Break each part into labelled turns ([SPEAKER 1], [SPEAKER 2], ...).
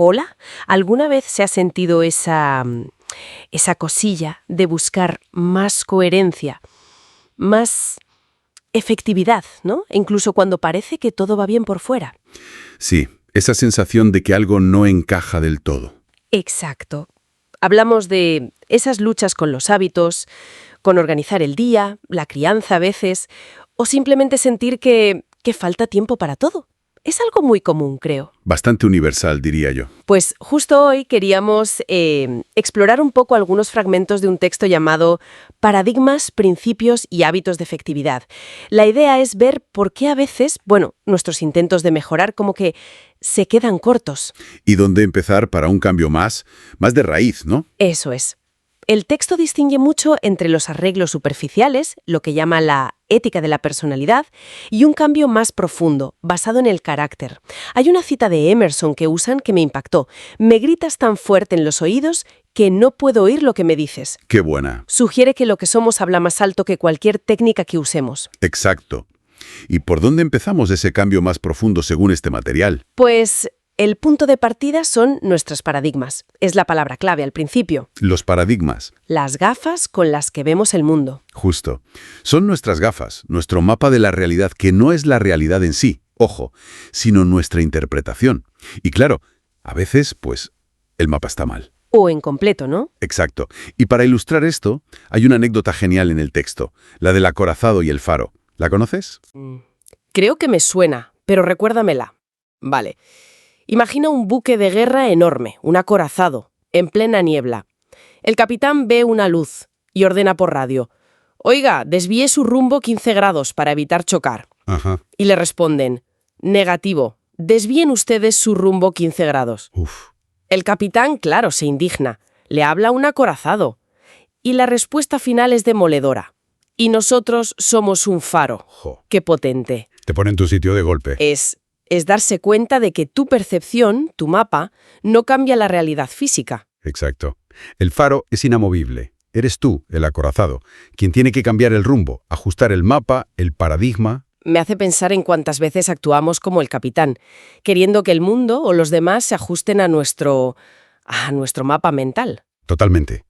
[SPEAKER 1] Hola, ¿alguna vez se ha sentido esa cosilla de buscar más coherencia, más efectividad, ¿no? E incluso cuando parece que todo va bien por fuera.
[SPEAKER 2] Sí, esa sensación de que algo no encaja del todo.
[SPEAKER 1] Exacto. Hablamos de esas luchas con los hábitos, con organizar el día, la crianza a veces, o simplemente sentir que falta tiempo para todo. Es algo muy común, creo.
[SPEAKER 2] Bastante universal, diría yo.
[SPEAKER 1] Pues justo hoy queríamos explorar un poco algunos fragmentos de un texto llamado Paradigmas, Principios y Hábitos de Efectividad. La idea es ver por qué a veces, nuestros intentos de mejorar como que se quedan cortos.
[SPEAKER 2] ¿Y dónde empezar para un cambio más de raíz, no?
[SPEAKER 1] Eso es. El texto distingue mucho entre los arreglos superficiales, lo que llama la ética de la personalidad, y un cambio más profundo, basado en el carácter. Hay una cita de Emerson que usan que me impactó. Me gritas tan fuerte en los oídos que no puedo oír lo que me dices.
[SPEAKER 2] Qué buena.
[SPEAKER 1] Sugiere que lo que somos habla más alto que cualquier técnica que usemos.
[SPEAKER 2] Exacto. ¿Y por dónde empezamos ese cambio más profundo según este material?
[SPEAKER 1] Pues el punto de partida son nuestros paradigmas. Es la palabra clave al principio.
[SPEAKER 2] Los paradigmas.
[SPEAKER 1] Las gafas con las que vemos el mundo.
[SPEAKER 2] Justo. Son nuestras gafas, nuestro mapa de la realidad, que no es la realidad en sí, ojo, sino nuestra interpretación. Y claro, a veces, el mapa está mal.
[SPEAKER 1] O incompleto, ¿no?
[SPEAKER 2] Exacto. Y para ilustrar esto, hay una anécdota genial en el texto, la del acorazado y el faro. ¿La conoces?
[SPEAKER 1] Creo que me suena, pero recuérdamela. Vale. Imagina un buque de guerra enorme, un acorazado, en plena niebla. El capitán ve una luz y ordena por radio: «Oiga, desvíe su rumbo 15 grados para evitar chocar».
[SPEAKER 2] Ajá.
[SPEAKER 1] Y le responden: «Negativo, desvíen ustedes su rumbo 15 grados».
[SPEAKER 2] Uf.
[SPEAKER 1] El capitán, claro, se indigna. Le habla un acorazado. Y la respuesta final es demoledora: «Y nosotros somos un faro».
[SPEAKER 2] Jo.
[SPEAKER 1] ¡Qué potente!
[SPEAKER 2] Te pone en tu sitio de golpe.
[SPEAKER 1] Es darse cuenta de que tu percepción, tu mapa, no cambia la realidad física.
[SPEAKER 2] Exacto. El faro es inamovible. Eres tú, el acorazado, quien tiene que cambiar el rumbo, ajustar el mapa, el paradigma.
[SPEAKER 1] Me hace pensar en cuántas veces actuamos como el capitán, queriendo que el mundo o los demás se ajusten a nuestro mapa mental.
[SPEAKER 2] Totalmente.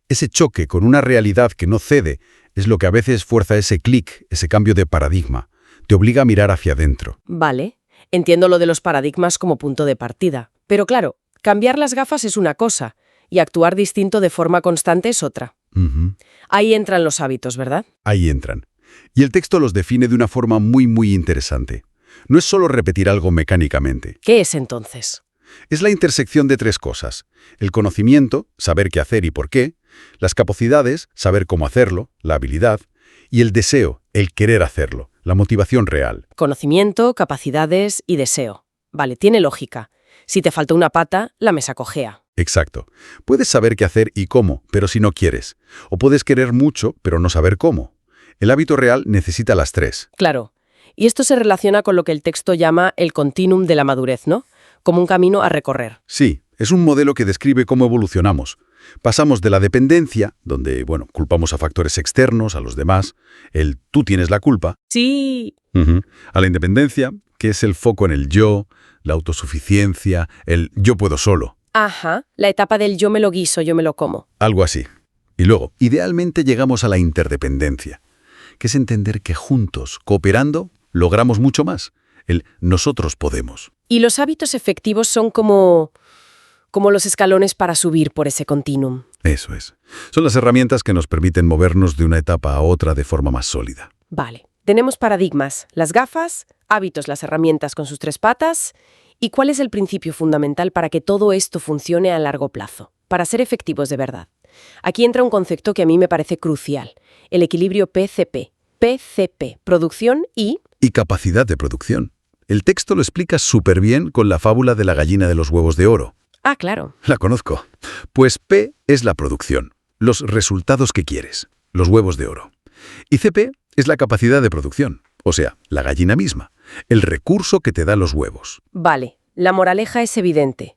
[SPEAKER 2] Ese choque con una realidad que no cede es lo que a veces fuerza ese clic, ese cambio de paradigma. Te obliga a mirar hacia adentro.
[SPEAKER 1] Vale, entiendo lo de los paradigmas como punto de partida. Pero claro, cambiar las gafas es una cosa y actuar distinto de forma constante es otra.
[SPEAKER 2] Ujú.
[SPEAKER 1] Ahí entran los hábitos, ¿verdad?
[SPEAKER 2] Ahí entran. Y el texto los define de una forma muy, muy interesante. No es solo repetir algo mecánicamente.
[SPEAKER 1] ¿Qué es entonces?
[SPEAKER 2] Es la intersección de tres cosas. El conocimiento, saber qué hacer y por qué. Las capacidades, saber cómo hacerlo, la habilidad. Y el deseo, el querer hacerlo, la motivación real.
[SPEAKER 1] Conocimiento, capacidades y deseo. Vale, tiene lógica. Si te falta una pata, la mesa cojea.
[SPEAKER 2] Exacto. Puedes saber qué hacer y cómo, pero si no quieres. O puedes querer mucho, pero no saber cómo. El hábito real necesita las tres.
[SPEAKER 1] Claro. Y esto se relaciona con lo que el texto llama el continuum de la madurez, ¿no? Como un camino a recorrer.
[SPEAKER 2] Sí, es un modelo que describe cómo evolucionamos. Pasamos de la dependencia, donde, culpamos a factores externos, a los demás, el tú tienes la culpa,
[SPEAKER 1] Sí.
[SPEAKER 2] a la independencia, que es el foco en el yo, la autosuficiencia, el yo puedo solo,
[SPEAKER 1] Ajá, la etapa del yo me lo guiso, yo me lo como.
[SPEAKER 2] algo así. Y luego, idealmente llegamos a la interdependencia, que es entender que juntos, cooperando, logramos mucho más. El nosotros podemos.
[SPEAKER 1] Y los hábitos efectivos son como los escalones para subir por ese continuum.
[SPEAKER 2] Eso es. Son las herramientas que nos permiten movernos de una etapa a otra de forma más sólida.
[SPEAKER 1] Vale, tenemos paradigmas, las gafas, hábitos, las herramientas con sus tres patas. ¿Y cuál es el principio fundamental para que todo esto funcione a largo plazo? Para ser efectivos de verdad. Aquí entra un concepto que a mí me parece crucial, el equilibrio PCP. PCP, producción y...
[SPEAKER 2] Y capacidad de producción. El texto lo explica súper bien con la fábula de la gallina de los huevos de oro.
[SPEAKER 1] Ah, claro.
[SPEAKER 2] La conozco. Pues P es la producción, los resultados que quieres, los huevos de oro. Y CP es la capacidad de producción, o sea, la gallina misma, el recurso que te da los huevos.
[SPEAKER 1] Vale, la moraleja es evidente.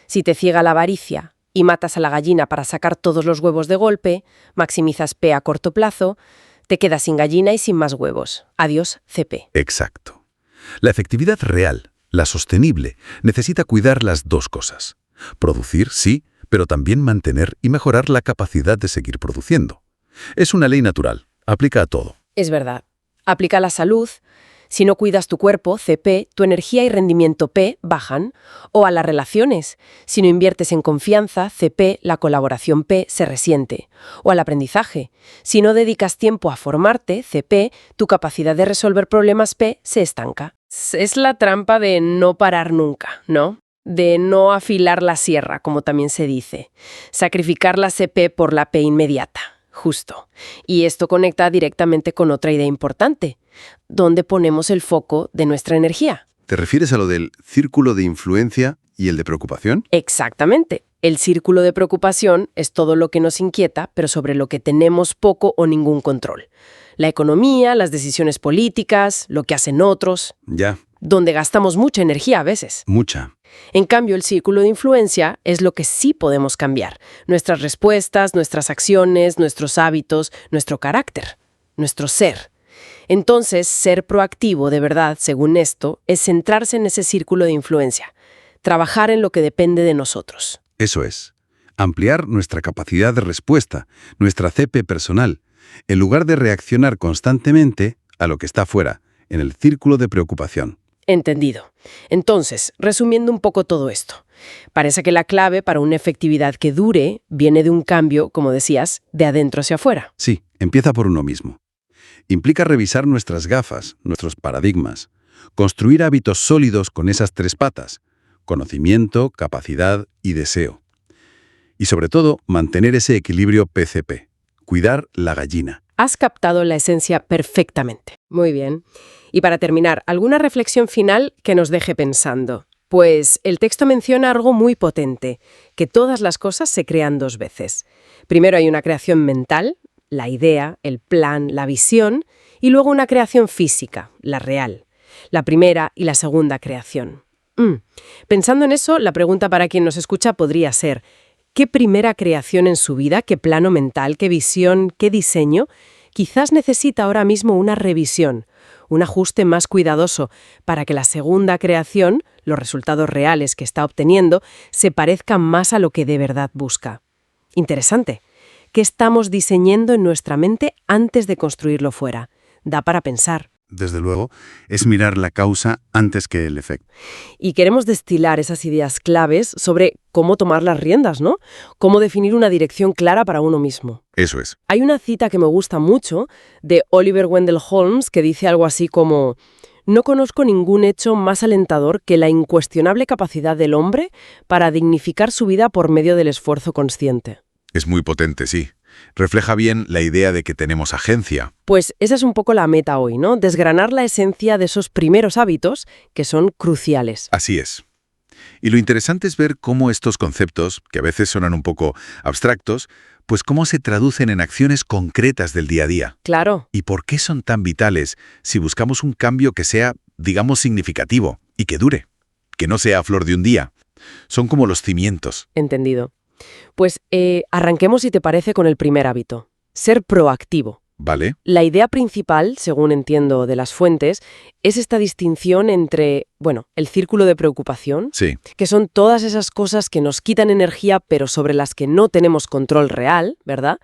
[SPEAKER 1] Si te ciega la avaricia y matas a la gallina para sacar todos los huevos de golpe, maximizas P a corto plazo, te quedas sin gallina y sin más huevos. Adiós, CP.
[SPEAKER 2] Exacto. La efectividad real, La sostenible necesita cuidar las dos cosas. Producir, sí, pero también mantener y mejorar la capacidad de seguir produciendo. Es una ley natural, aplica a todo.
[SPEAKER 1] Es verdad. Aplica a la salud. Si no cuidas tu cuerpo, CP, tu energía y rendimiento P bajan. O a las relaciones. Si no inviertes en confianza, CP, la colaboración P se resiente. O al aprendizaje. Si no dedicas tiempo a formarte, CP, tu capacidad de resolver problemas P se estanca. Es la trampa de no parar nunca, ¿no? De no afilar la sierra, como también se dice. Sacrificar la CP por la P inmediata. Justo. Y esto conecta directamente con otra idea importante. ¿Dónde ponemos el foco de nuestra energía?
[SPEAKER 3] ¿Te refieres a lo del círculo de influencia y el de preocupación?
[SPEAKER 1] Exactamente. El círculo de preocupación es todo lo que nos inquieta, pero sobre lo que tenemos poco o ningún control. La economía, las decisiones políticas, lo que hacen otros,
[SPEAKER 3] Ya,
[SPEAKER 1] donde gastamos mucha energía a veces.
[SPEAKER 3] mucha.
[SPEAKER 1] En cambio, el círculo de influencia es lo que sí podemos cambiar. Nuestras respuestas, nuestras acciones, nuestros hábitos, nuestro carácter, nuestro ser. Entonces, ser proactivo de verdad, según esto, es centrarse en ese círculo de influencia. Trabajar en lo que depende de nosotros.
[SPEAKER 3] Eso es. Ampliar nuestra capacidad de respuesta, nuestra CP personal, en lugar de reaccionar constantemente a lo que está fuera, en el círculo de preocupación.
[SPEAKER 1] Entendido. Entonces, resumiendo un poco todo esto, parece que la clave para una efectividad que dure viene de un cambio, como decías, de adentro hacia afuera.
[SPEAKER 3] Sí, empieza por uno mismo. Implica revisar nuestras gafas, nuestros paradigmas, construir hábitos sólidos con esas tres patas: conocimiento, capacidad y deseo. Y sobre todo, mantener ese equilibrio PCP, cuidar la gallina.
[SPEAKER 1] Has captado la esencia perfectamente. Muy bien. Y para terminar, ¿alguna reflexión final que nos deje pensando? Pues el texto menciona algo muy potente, que todas las cosas se crean dos veces. Primero hay una creación mental, la idea, el plan, la visión, y luego una creación física, la real, la primera y la segunda creación. Pensando en eso, la pregunta para quien nos escucha podría ser: ¿qué primera creación en su vida, qué plano mental, qué visión, qué diseño, quizás necesita ahora mismo una revisión, un ajuste más cuidadoso para que la segunda creación, los resultados reales que está obteniendo, se parezcan más a lo que de verdad busca? Interesante. ¿Qué estamos diseñando en nuestra mente antes de construirlo fuera? Da para pensar.
[SPEAKER 3] Desde luego, es mirar la causa antes que el efecto.
[SPEAKER 1] Y queremos destilar esas ideas claves sobre cómo tomar las riendas, ¿no? Cómo definir una dirección clara para uno mismo.
[SPEAKER 3] Eso es.
[SPEAKER 1] Hay una cita que me gusta mucho de Oliver Wendell Holmes que dice algo así como: no conozco ningún hecho más alentador que la incuestionable capacidad del hombre para dignificar su vida por medio del esfuerzo consciente.
[SPEAKER 2] Es muy potente, sí. Refleja bien la idea de que tenemos agencia.
[SPEAKER 1] Pues esa es un poco la meta hoy, ¿no? Desgranar la esencia de esos primeros hábitos que son cruciales.
[SPEAKER 2] Así es. Y lo interesante es ver cómo estos conceptos, que a veces suenan un poco abstractos, pues cómo se traducen en acciones concretas del día a día.
[SPEAKER 1] Claro.
[SPEAKER 2] ¿Y por qué son tan vitales si buscamos un cambio que sea, digamos, significativo y que dure? Que no sea a flor de un día. Son como los cimientos.
[SPEAKER 1] Entendido. Pues arranquemos, si te parece, con el primer hábito: ser proactivo.
[SPEAKER 2] ¿Vale?
[SPEAKER 1] La idea principal, según entiendo de las fuentes, es esta distinción entre, el círculo de preocupación,
[SPEAKER 2] Sí.
[SPEAKER 1] que son todas esas cosas que nos quitan energía pero sobre las que no tenemos control real, ¿verdad?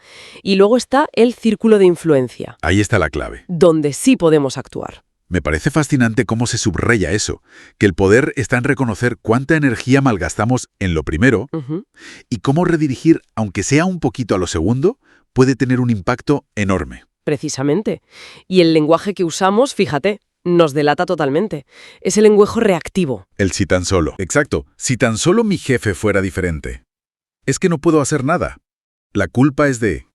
[SPEAKER 1] Y luego está el círculo de influencia,
[SPEAKER 2] Ahí está la clave.
[SPEAKER 1] donde sí podemos actuar.
[SPEAKER 2] Me parece fascinante cómo se subraya eso, que el poder está en reconocer cuánta energía malgastamos en lo primero
[SPEAKER 1] Ujú.
[SPEAKER 2] y cómo redirigir, aunque sea un poquito a lo segundo, puede tener un impacto enorme.
[SPEAKER 1] Precisamente. Y el lenguaje que usamos, fíjate, nos delata totalmente. Es el lenguaje reactivo.
[SPEAKER 2] El si tan solo. Exacto. Si tan solo mi jefe fuera diferente. Es que no puedo hacer nada. La culpa es de...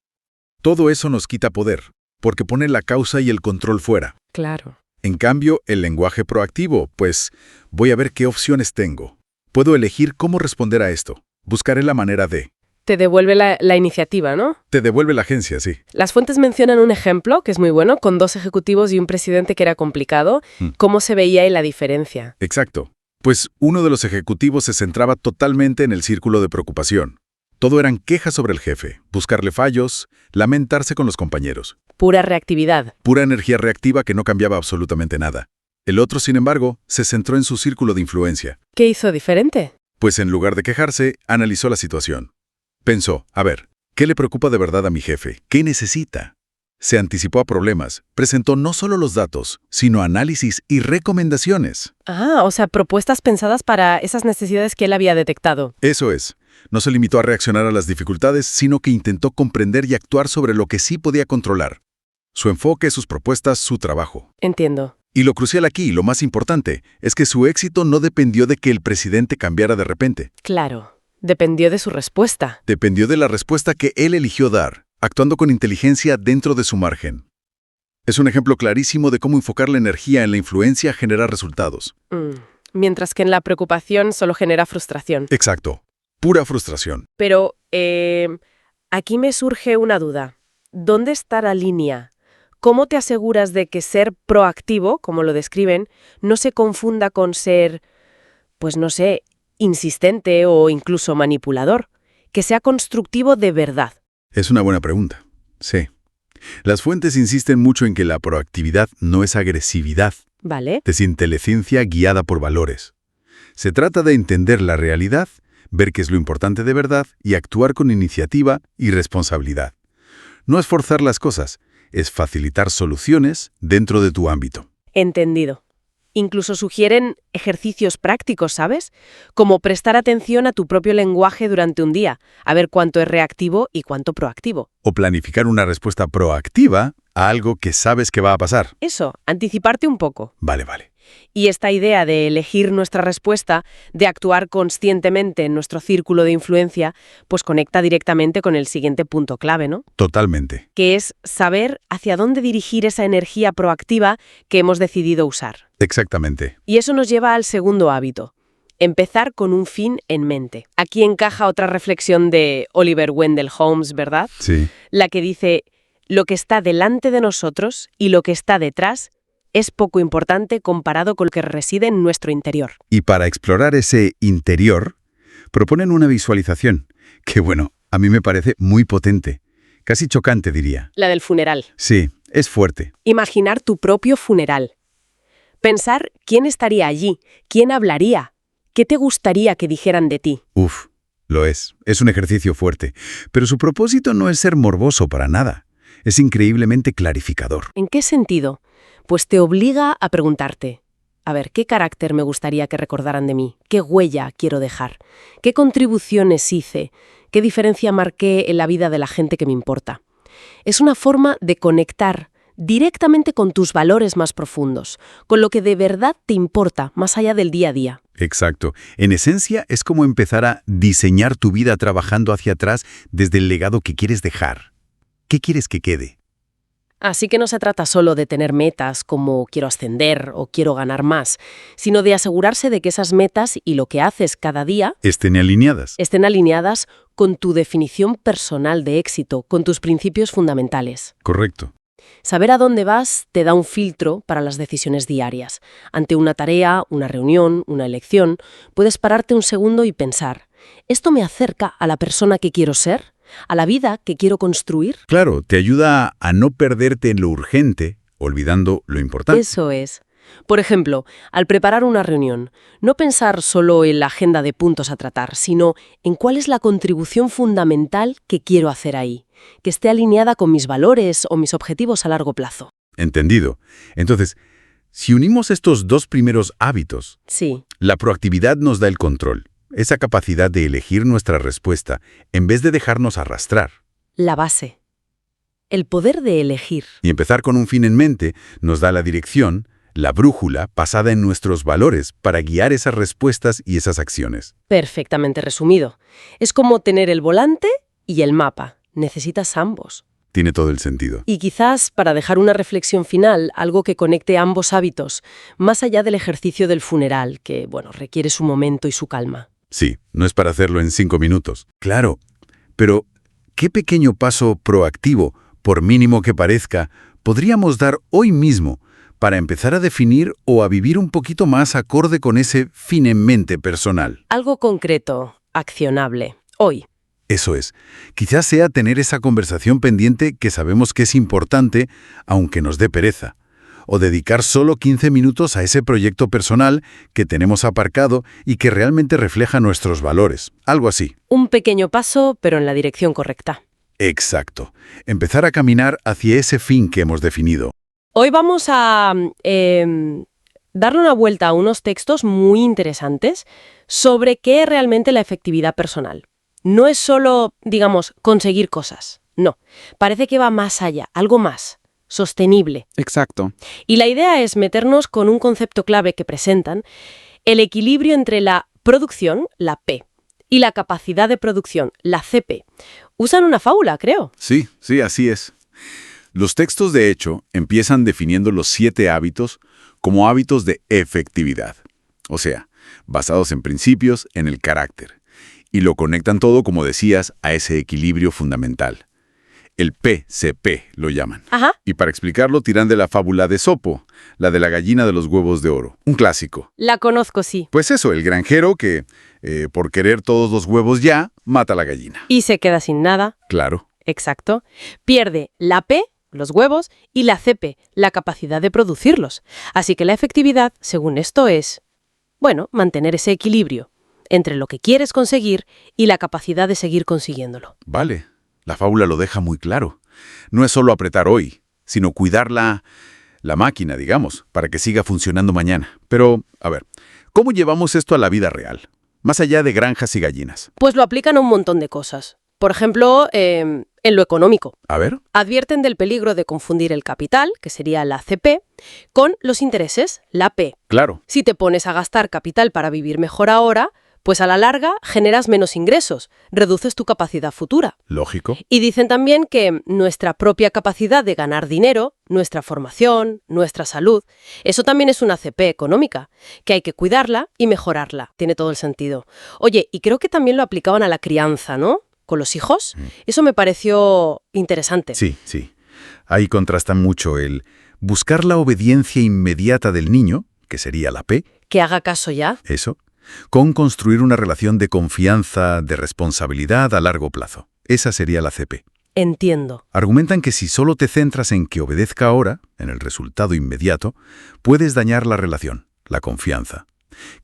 [SPEAKER 2] Todo eso nos quita poder, porque pone la causa y el control fuera.
[SPEAKER 1] Claro.
[SPEAKER 2] En cambio, el lenguaje proactivo, pues, voy a ver qué opciones tengo. Puedo elegir cómo responder a esto. Buscaré la manera de...
[SPEAKER 1] Te devuelve la iniciativa, ¿no?
[SPEAKER 2] Te devuelve la agencia, sí.
[SPEAKER 1] Las fuentes mencionan un ejemplo, que es muy bueno, con 2 ejecutivos y un presidente que era complicado. ¿Cómo se veía ahí la diferencia?
[SPEAKER 2] Exacto. Pues uno de los ejecutivos se centraba totalmente en el círculo de preocupación. Todo eran quejas sobre el jefe, buscarle fallos, lamentarse con los compañeros.
[SPEAKER 1] Pura reactividad.
[SPEAKER 2] Pura energía reactiva que no cambiaba absolutamente nada. El otro, sin embargo, se centró en su círculo de influencia.
[SPEAKER 1] ¿Qué hizo diferente?
[SPEAKER 2] Pues en lugar de quejarse, analizó la situación. Pensó, a ver, ¿qué le preocupa de verdad a mi jefe? ¿Qué necesita? Se anticipó a problemas, presentó no solo los datos, sino análisis y recomendaciones.
[SPEAKER 1] O sea, propuestas pensadas para esas necesidades que él había detectado.
[SPEAKER 2] Eso es. No se limitó a reaccionar a las dificultades, sino que intentó comprender y actuar sobre lo que sí podía controlar. Su enfoque, sus propuestas, su trabajo.
[SPEAKER 1] Entiendo.
[SPEAKER 2] Y lo crucial aquí, lo más importante, es que su éxito no dependió de que el presidente cambiara de repente.
[SPEAKER 1] Claro, dependió de su respuesta.
[SPEAKER 2] Dependió de la respuesta que él eligió dar, actuando con inteligencia dentro de su margen. Es un ejemplo clarísimo de cómo enfocar la energía en la influencia genera resultados.
[SPEAKER 1] Mientras que en la preocupación solo genera frustración.
[SPEAKER 2] Exacto. Pura frustración.
[SPEAKER 1] Pero aquí me surge una duda. ¿Dónde está la línea? ¿Cómo te aseguras de que ser proactivo, como lo describen, no se confunda con ser, pues no sé, insistente o incluso manipulador? Que sea constructivo de verdad.
[SPEAKER 2] Es una buena pregunta. Sí. Las fuentes insisten mucho en que la proactividad no es agresividad,
[SPEAKER 1] ¿Vale?
[SPEAKER 2] es inteligencia guiada por valores. Se trata de entender la realidad, ver qué es lo importante de verdad y actuar con iniciativa y responsabilidad. No es forzar las cosas, es facilitar soluciones dentro de tu ámbito.
[SPEAKER 1] Entendido. Incluso sugieren ejercicios prácticos, ¿sabes? Como prestar atención a tu propio lenguaje durante un día, a ver cuánto es reactivo y cuánto proactivo.
[SPEAKER 2] O planificar una respuesta proactiva a algo que sabes que va a pasar.
[SPEAKER 1] Eso, anticiparte un poco.
[SPEAKER 2] Vale.
[SPEAKER 1] Y esta idea de elegir nuestra respuesta, de actuar conscientemente en nuestro círculo de influencia, pues conecta directamente con el siguiente punto clave, ¿no?
[SPEAKER 2] Totalmente.
[SPEAKER 1] Que es saber hacia dónde dirigir esa energía proactiva que hemos decidido usar.
[SPEAKER 2] Exactamente.
[SPEAKER 1] Y eso nos lleva al segundo hábito. Empezar con un fin en mente. Aquí encaja otra reflexión de Oliver Wendell Holmes, ¿verdad?
[SPEAKER 2] Sí.
[SPEAKER 1] La que dice, lo que está delante de nosotros y lo que está detrás es poco importante comparado con lo que reside en nuestro interior.
[SPEAKER 2] Y para explorar ese interior, proponen una visualización que, bueno, a mí me parece muy potente. Casi chocante, diría.
[SPEAKER 1] La del funeral.
[SPEAKER 2] Sí, es fuerte.
[SPEAKER 1] Imaginar tu propio funeral. Pensar quién estaría allí, quién hablaría, qué te gustaría que dijeran de ti.
[SPEAKER 2] Uf, lo es. Es un ejercicio fuerte. Pero su propósito no es ser morboso para nada. Es increíblemente clarificador.
[SPEAKER 1] ¿En qué sentido? Pues te obliga a preguntarte, a ver, ¿qué carácter me gustaría que recordaran de mí? ¿Qué huella quiero dejar? ¿Qué contribuciones hice? ¿Qué diferencia marqué en la vida de la gente que me importa? Es una forma de conectar directamente con tus valores más profundos, con lo que de verdad te importa, más allá del día a día.
[SPEAKER 2] Exacto. En esencia, es como empezar a diseñar tu vida trabajando hacia atrás desde el legado que quieres dejar. ¿Qué quieres que quede?
[SPEAKER 1] Así que no se trata solo de tener metas como quiero ascender o quiero ganar más, sino de asegurarse de que esas metas y lo que haces cada día
[SPEAKER 2] Estén alineadas.
[SPEAKER 1] estén alineadas con tu definición personal de éxito, con tus principios fundamentales.
[SPEAKER 2] Correcto.
[SPEAKER 1] Saber a dónde vas te da un filtro para las decisiones diarias. Ante una tarea, una reunión, una elección, puedes pararte un segundo y pensar, ¿esto me acerca a la persona que quiero ser? ¿A la vida que quiero construir?
[SPEAKER 2] Claro, te ayuda a no perderte en lo urgente, olvidando lo importante.
[SPEAKER 1] Eso es. Por ejemplo, al preparar una reunión, no pensar solo en la agenda de puntos a tratar, sino en cuál es la contribución fundamental que quiero hacer ahí, que esté alineada con mis valores o mis objetivos a largo plazo.
[SPEAKER 2] Entendido. Entonces, si unimos estos dos primeros hábitos,
[SPEAKER 1] Sí,
[SPEAKER 2] la proactividad nos da el control, esa capacidad de elegir nuestra respuesta en vez de dejarnos arrastrar.
[SPEAKER 1] la base. El poder de elegir.
[SPEAKER 2] Y empezar con un fin en mente nos da la dirección, la brújula basada en nuestros valores para guiar esas respuestas y esas acciones.
[SPEAKER 1] Perfectamente resumido. Es como tener el volante y el mapa. Necesitas ambos.
[SPEAKER 2] Tiene todo el sentido.
[SPEAKER 1] Y quizás, para dejar una reflexión final, algo que conecte ambos hábitos, más allá del ejercicio del funeral, que, requiere su momento y su calma.
[SPEAKER 2] Sí, no es para hacerlo en 5 minutos. Claro, pero ¿qué pequeño paso proactivo, por mínimo que parezca, podríamos dar hoy mismo para empezar a definir o a vivir un poquito más acorde con ese fin en mente personal?
[SPEAKER 1] Algo concreto, accionable, hoy.
[SPEAKER 2] Eso es. Quizás sea tener esa conversación pendiente que sabemos que es importante, aunque nos dé pereza. O dedicar solo 15 minutos a ese proyecto personal que tenemos aparcado y que realmente refleja nuestros valores. Algo así.
[SPEAKER 1] Un pequeño paso, pero en la dirección correcta.
[SPEAKER 2] Exacto. Empezar a caminar hacia ese fin que hemos definido.
[SPEAKER 1] Hoy vamos a darle una vuelta a unos textos muy interesantes sobre qué es realmente la efectividad personal. No es solo, digamos, conseguir cosas. No, parece que va más allá, algo más, sostenible.
[SPEAKER 3] Exacto.
[SPEAKER 1] Y la idea es meternos con un concepto clave que presentan, el equilibrio entre la producción, la P, y la capacidad de producción, la CP. Usan una fábula, creo.
[SPEAKER 2] Sí, así es. Los textos, de hecho, empiezan definiendo los 7 hábitos como hábitos de efectividad. O sea, basados en principios, en el carácter. Y lo conectan todo, como decías, a ese equilibrio fundamental. El PCP lo llaman.
[SPEAKER 1] Ajá.
[SPEAKER 2] Y para explicarlo tiran de la fábula de Esopo, la de la gallina de los huevos de oro. Un clásico.
[SPEAKER 1] La conozco, sí.
[SPEAKER 2] Pues eso, el granjero que, por querer todos los huevos ya, mata a la gallina.
[SPEAKER 1] Y se queda sin nada.
[SPEAKER 2] Claro.
[SPEAKER 1] Exacto. Pierde la P, los huevos, y la CP, la capacidad de producirlos. Así que la efectividad, según esto, es, bueno, mantener ese equilibrio entre lo que quieres conseguir y la capacidad de seguir consiguiéndolo.
[SPEAKER 2] Vale. La fábula lo deja muy claro. No es solo apretar hoy, sino cuidar la máquina, digamos, para que siga funcionando mañana. Pero, a ver, ¿cómo llevamos esto a la vida real? Más allá de granjas y gallinas.
[SPEAKER 1] Pues lo aplican a un montón de cosas. Por ejemplo, en lo económico.
[SPEAKER 2] A ver.
[SPEAKER 1] Advierten del peligro de confundir el capital, que sería la CP, con los intereses, la P.
[SPEAKER 2] Claro.
[SPEAKER 1] Si te pones a gastar capital para vivir mejor ahora, pues a la larga generas menos ingresos, reduces tu capacidad futura.
[SPEAKER 2] Lógico.
[SPEAKER 1] Y dicen también que nuestra propia capacidad de ganar dinero, nuestra formación, nuestra salud, eso también es una CP económica, que hay que cuidarla y mejorarla. Tiene todo el sentido. Oye, y creo que también lo aplicaban a la crianza, ¿no? Con los hijos. Eso me pareció interesante.
[SPEAKER 2] Sí. Ahí contrasta mucho el buscar la obediencia inmediata del niño, que sería la P.
[SPEAKER 1] Que haga caso ya.
[SPEAKER 2] Eso. Con construir una relación de confianza, de responsabilidad a largo plazo. Esa sería la CP.
[SPEAKER 1] Entiendo.
[SPEAKER 2] Argumentan que si solo te centras en que obedezca ahora, en el resultado inmediato, puedes dañar la relación, la confianza,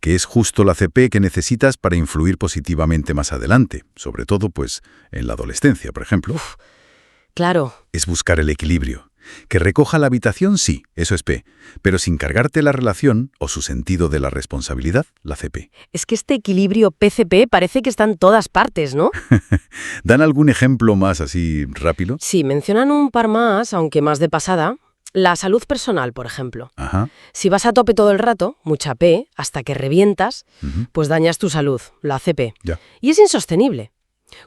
[SPEAKER 2] que es justo la CP que necesitas para influir positivamente más adelante, sobre todo, pues, en la adolescencia, por ejemplo.
[SPEAKER 1] Claro.
[SPEAKER 2] Es buscar el equilibrio. Que recoja la habitación, sí, eso es P, pero sin cargarte la relación o su sentido de la responsabilidad, la CP.
[SPEAKER 1] Es que este equilibrio PCP parece que está en todas partes, ¿no?
[SPEAKER 2] ¿Dan algún ejemplo más así rápido?
[SPEAKER 1] Sí, mencionan un par más, aunque más de pasada. La salud personal, por ejemplo.
[SPEAKER 2] Ajá.
[SPEAKER 1] Si vas a tope todo el rato, mucha P, hasta que revientas, pues dañas tu salud, la CP.
[SPEAKER 2] Ya.
[SPEAKER 1] Y es insostenible.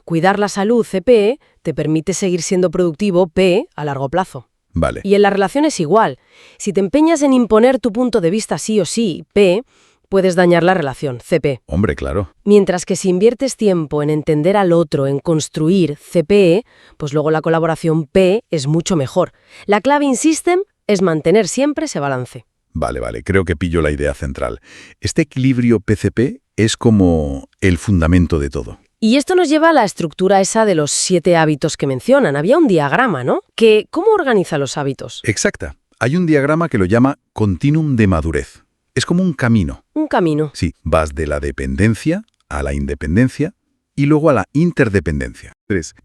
[SPEAKER 1] Cuidar la salud, CP, te permite seguir siendo productivo, P, a largo plazo.
[SPEAKER 2] Vale.
[SPEAKER 1] Y en la relación es igual. Si te empeñas en imponer tu punto de vista sí o sí, P, puedes dañar la relación, CP.
[SPEAKER 2] Hombre, claro.
[SPEAKER 1] Mientras que si inviertes tiempo en entender al otro, en construir, CP, pues luego la colaboración P es mucho mejor. La clave, insisten, es mantener siempre ese balance.
[SPEAKER 2] Vale, creo que pillo la idea central. Este equilibrio PCP es como el fundamento de todo.
[SPEAKER 1] Y esto nos lleva a la estructura esa de los 7 hábitos que mencionan. Había un diagrama, ¿no? ¿Cómo organiza los hábitos?
[SPEAKER 2] Exacta. Hay un diagrama que lo llama continuum de madurez. Es como un camino.
[SPEAKER 1] Un camino.
[SPEAKER 2] Sí, vas de la dependencia a la independencia y luego a la interdependencia.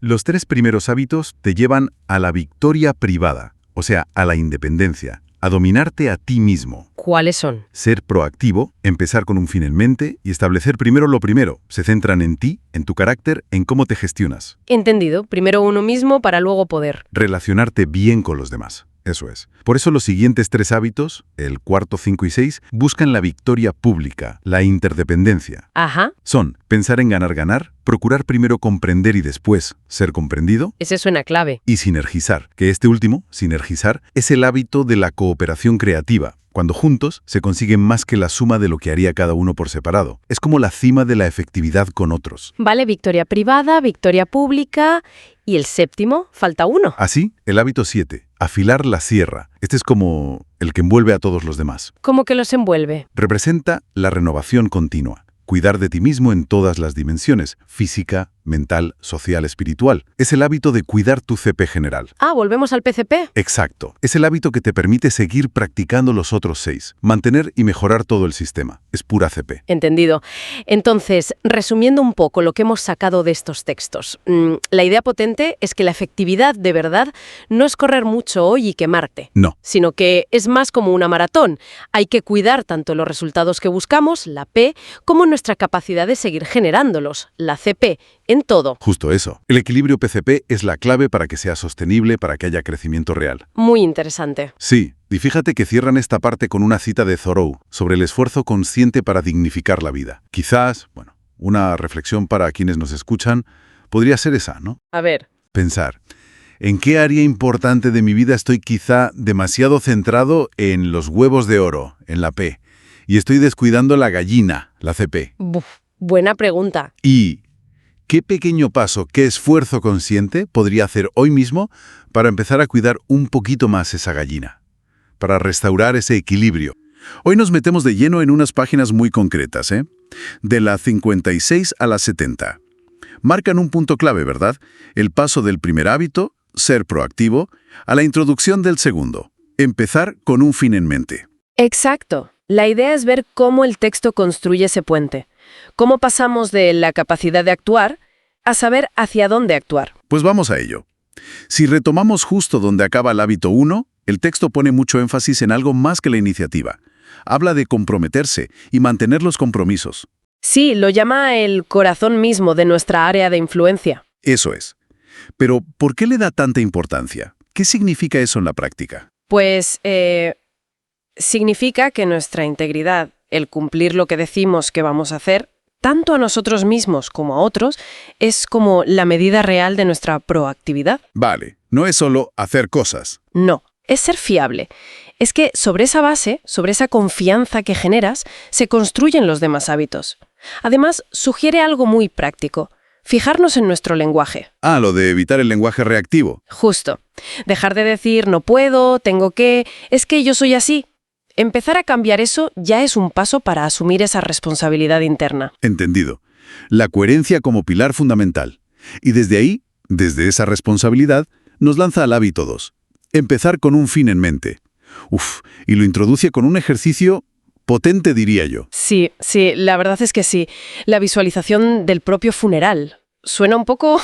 [SPEAKER 2] Los 3 primeros hábitos te llevan a la victoria privada, o sea, a la independencia, a dominarte a ti mismo.
[SPEAKER 1] ¿Cuáles son?
[SPEAKER 2] Ser proactivo, empezar con un fin en mente y establecer primero lo primero. Se centran en ti, en tu carácter, en cómo te gestionas.
[SPEAKER 1] Entendido. Primero uno mismo para luego poder.
[SPEAKER 2] Relacionarte bien con los demás. Eso es. Por eso los siguientes 3 hábitos, el 4, 5 y 6, buscan la victoria pública, la interdependencia.
[SPEAKER 1] Ajá.
[SPEAKER 2] Son pensar en ganar, procurar primero comprender y después ser comprendido,
[SPEAKER 1] Ese suena clave.
[SPEAKER 2] y sinergizar, que este último, sinergizar, es el hábito de la cooperación creativa. Cuando juntos se consigue más que la suma de lo que haría cada uno por separado. Es como la cima de la efectividad con otros.
[SPEAKER 1] Vale, victoria privada, victoria pública y el séptimo, falta uno.
[SPEAKER 2] Así, el hábito 7, afilar la sierra. Este es como el que envuelve a todos los demás.
[SPEAKER 1] ¿Cómo que los envuelve?
[SPEAKER 2] Representa la renovación continua. Cuidar de ti mismo en todas las dimensiones, física, mental, social, espiritual. Es el hábito de cuidar tu CP general.
[SPEAKER 1] Ah, ¿volvemos al PCP?
[SPEAKER 2] Exacto. Es el hábito que te permite seguir practicando los otros 6, mantener y mejorar todo el sistema. Es pura CP.
[SPEAKER 1] Entendido. Entonces, resumiendo un poco lo que hemos sacado de estos textos, la idea potente es que la efectividad de verdad no es correr mucho hoy y quemarte,
[SPEAKER 2] No.
[SPEAKER 1] sino que es más como una maratón. Hay que cuidar tanto los resultados que buscamos, la P, como nuestra capacidad de seguir generándolos, la CP, en todo.
[SPEAKER 2] Justo eso. El equilibrio PCP es la clave para que sea sostenible, para que haya crecimiento real.
[SPEAKER 1] Muy interesante.
[SPEAKER 2] Sí, y fíjate que cierran esta parte con una cita de Thoreau sobre el esfuerzo consciente para dignificar la vida. Quizás, una reflexión para quienes nos escuchan podría ser esa, ¿no?
[SPEAKER 1] A ver.
[SPEAKER 2] Pensar, ¿en qué área importante de mi vida estoy quizá demasiado centrado en los huevos de oro, en la P, y estoy descuidando la gallina, la CP?
[SPEAKER 1] Buena pregunta.
[SPEAKER 2] ¿Y qué pequeño paso, qué esfuerzo consciente podría hacer hoy mismo para empezar a cuidar un poquito más esa gallina? Para restaurar ese equilibrio. Hoy nos metemos de lleno en unas páginas muy concretas, de la 56 a la 70. Marcan un punto clave, ¿verdad? El paso del primer hábito, ser proactivo, a la introducción del segundo, empezar con un fin en mente.
[SPEAKER 1] Exacto. La idea es ver cómo el texto construye ese puente. Cómo pasamos de la capacidad de actuar a saber hacia dónde actuar.
[SPEAKER 2] Pues vamos a ello. Si retomamos justo donde acaba el hábito 1, el texto pone mucho énfasis en algo más que la iniciativa. Habla de comprometerse y mantener los compromisos.
[SPEAKER 1] Sí, lo llama el corazón mismo de nuestra área de influencia.
[SPEAKER 2] Eso es. Pero, ¿por qué le da tanta importancia? ¿Qué significa eso en la práctica?
[SPEAKER 1] Pues, significa que nuestra integridad, el cumplir lo que decimos que vamos a hacer, tanto a nosotros mismos como a otros, es como la medida real de nuestra proactividad.
[SPEAKER 2] Vale, no es solo hacer cosas.
[SPEAKER 1] No, es ser fiable. Es que sobre esa base, sobre esa confianza que generas, se construyen los demás hábitos. Además, sugiere algo muy práctico. Fijarnos en nuestro lenguaje.
[SPEAKER 2] Ah, lo de evitar el lenguaje reactivo.
[SPEAKER 1] Justo. Dejar de decir no puedo, tengo que, es que yo soy así. Empezar a cambiar eso ya es un paso para asumir esa responsabilidad interna.
[SPEAKER 2] Entendido. La coherencia como pilar fundamental. Y desde ahí, desde esa responsabilidad, nos lanza al hábito 2. Empezar con un fin en mente. Y lo introduce con un ejercicio potente, diría yo.
[SPEAKER 1] Sí, la verdad es que sí. La visualización del propio funeral. Suena un poco,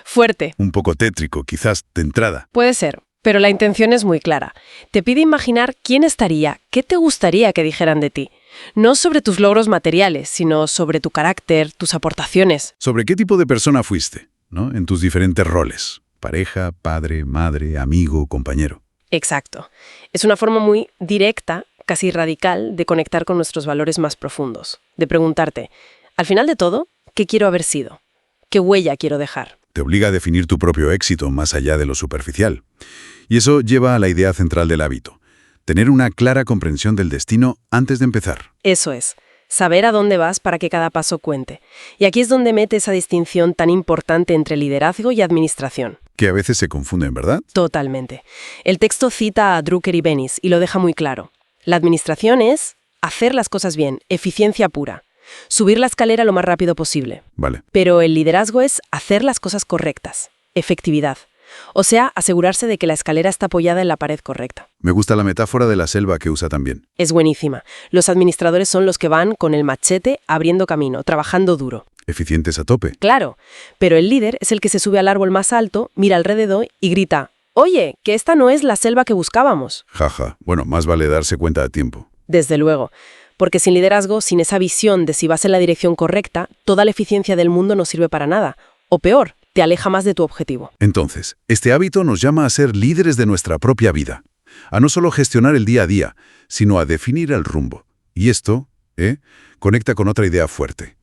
[SPEAKER 1] fuerte.
[SPEAKER 2] Un poco tétrico, quizás, de entrada.
[SPEAKER 1] Puede ser, pero la intención es muy clara. Te pide imaginar quién estaría, qué te gustaría que dijeran de ti. No sobre tus logros materiales, sino sobre tu carácter, tus aportaciones.
[SPEAKER 2] ¿Sobre qué tipo de persona fuiste, ¿no? En tus diferentes roles? Pareja, padre, madre, amigo, compañero.
[SPEAKER 1] Exacto. Es una forma muy directa, casi radical, de conectar con nuestros valores más profundos. De preguntarte, al final de todo, ¿qué quiero haber sido? ¿Qué huella quiero dejar?
[SPEAKER 2] Te obliga a definir tu propio éxito más allá de lo superficial. Y eso lleva a la idea central del hábito. Tener una clara comprensión del destino antes de empezar.
[SPEAKER 1] Eso es. Saber a dónde vas para que cada paso cuente. Y aquí es donde mete esa distinción tan importante entre liderazgo y administración.
[SPEAKER 2] Que a veces se confunden, ¿verdad?
[SPEAKER 1] Totalmente. El texto cita a Drucker y Bennis y lo deja muy claro. La administración es hacer las cosas bien, eficiencia pura. Subir la escalera lo más rápido posible.
[SPEAKER 2] Vale.
[SPEAKER 1] Pero el liderazgo es hacer las cosas correctas, efectividad. O sea, asegurarse de que la escalera está apoyada en la pared correcta.
[SPEAKER 2] Me gusta la metáfora de la selva que usa también.
[SPEAKER 1] Es buenísima. Los administradores son los que van con el machete abriendo camino, trabajando duro.
[SPEAKER 2] Eficientes a tope.
[SPEAKER 1] Claro, pero el líder es el que se sube al árbol más alto, mira alrededor y grita: «Oye, que esta no es la selva que buscábamos».
[SPEAKER 2] Jaja. Bueno, más vale darse cuenta a tiempo.
[SPEAKER 1] Desde luego. Porque sin liderazgo, sin esa visión de si vas en la dirección correcta, toda la eficiencia del mundo no sirve para nada. O peor, te aleja más de tu objetivo.
[SPEAKER 2] Entonces, este hábito nos llama a ser líderes de nuestra propia vida. A no solo gestionar el día a día, sino a definir el rumbo. Y esto, conecta con otra idea fuerte.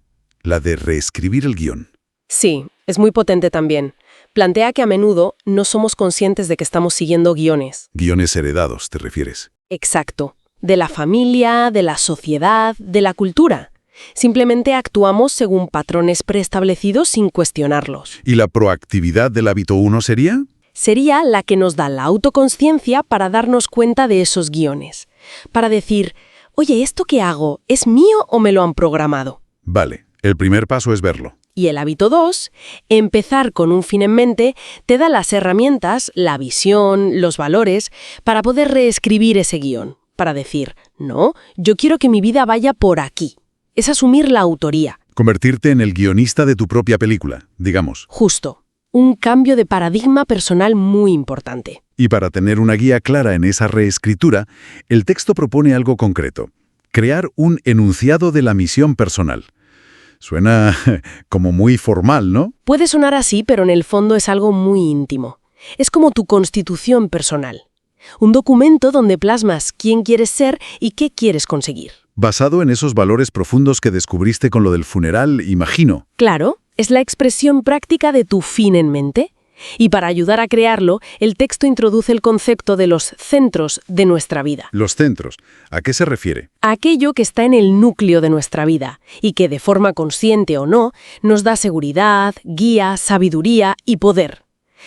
[SPEAKER 2] La de reescribir el guión.
[SPEAKER 1] Sí, es muy potente también. Plantea que a menudo no somos conscientes de que estamos siguiendo guiones.
[SPEAKER 2] Guiones heredados, ¿te refieres?
[SPEAKER 1] Exacto. De la familia, de la sociedad, de la cultura. Simplemente actuamos según patrones preestablecidos sin cuestionarlos.
[SPEAKER 2] ¿Y la proactividad del hábito 1 sería?
[SPEAKER 1] Sería la que nos da la autoconsciencia para darnos cuenta de esos guiones. Para decir, oye, ¿esto que hago es mío o me lo han programado?
[SPEAKER 2] Vale, el primer paso es verlo.
[SPEAKER 1] Y el hábito 2, empezar con un fin en mente, te da las herramientas, la visión, los valores, para poder reescribir ese guión. Para decir, no, yo quiero que mi vida vaya por aquí. Es asumir la autoría.
[SPEAKER 2] Convertirte en el guionista de tu propia película, digamos.
[SPEAKER 1] Justo. Un cambio de paradigma personal muy importante.
[SPEAKER 2] Y para tener una guía clara en esa reescritura, el texto propone algo concreto. Crear un enunciado de la misión personal. Suena como muy formal, ¿no?
[SPEAKER 1] Puede sonar así, pero en el fondo es algo muy íntimo. Es como tu constitución personal. Un documento donde plasmas quién quieres ser y qué quieres conseguir.
[SPEAKER 2] Basado en esos valores profundos que descubriste con lo del funeral, imagino.
[SPEAKER 1] Claro, es la expresión práctica de tu fin en mente. Y para ayudar a crearlo, el texto introduce el concepto de los centros de nuestra vida.
[SPEAKER 2] Los centros, ¿a qué se refiere?
[SPEAKER 1] Aquello que está en el núcleo de nuestra vida y que, de forma consciente o no, nos da seguridad, guía, sabiduría y poder.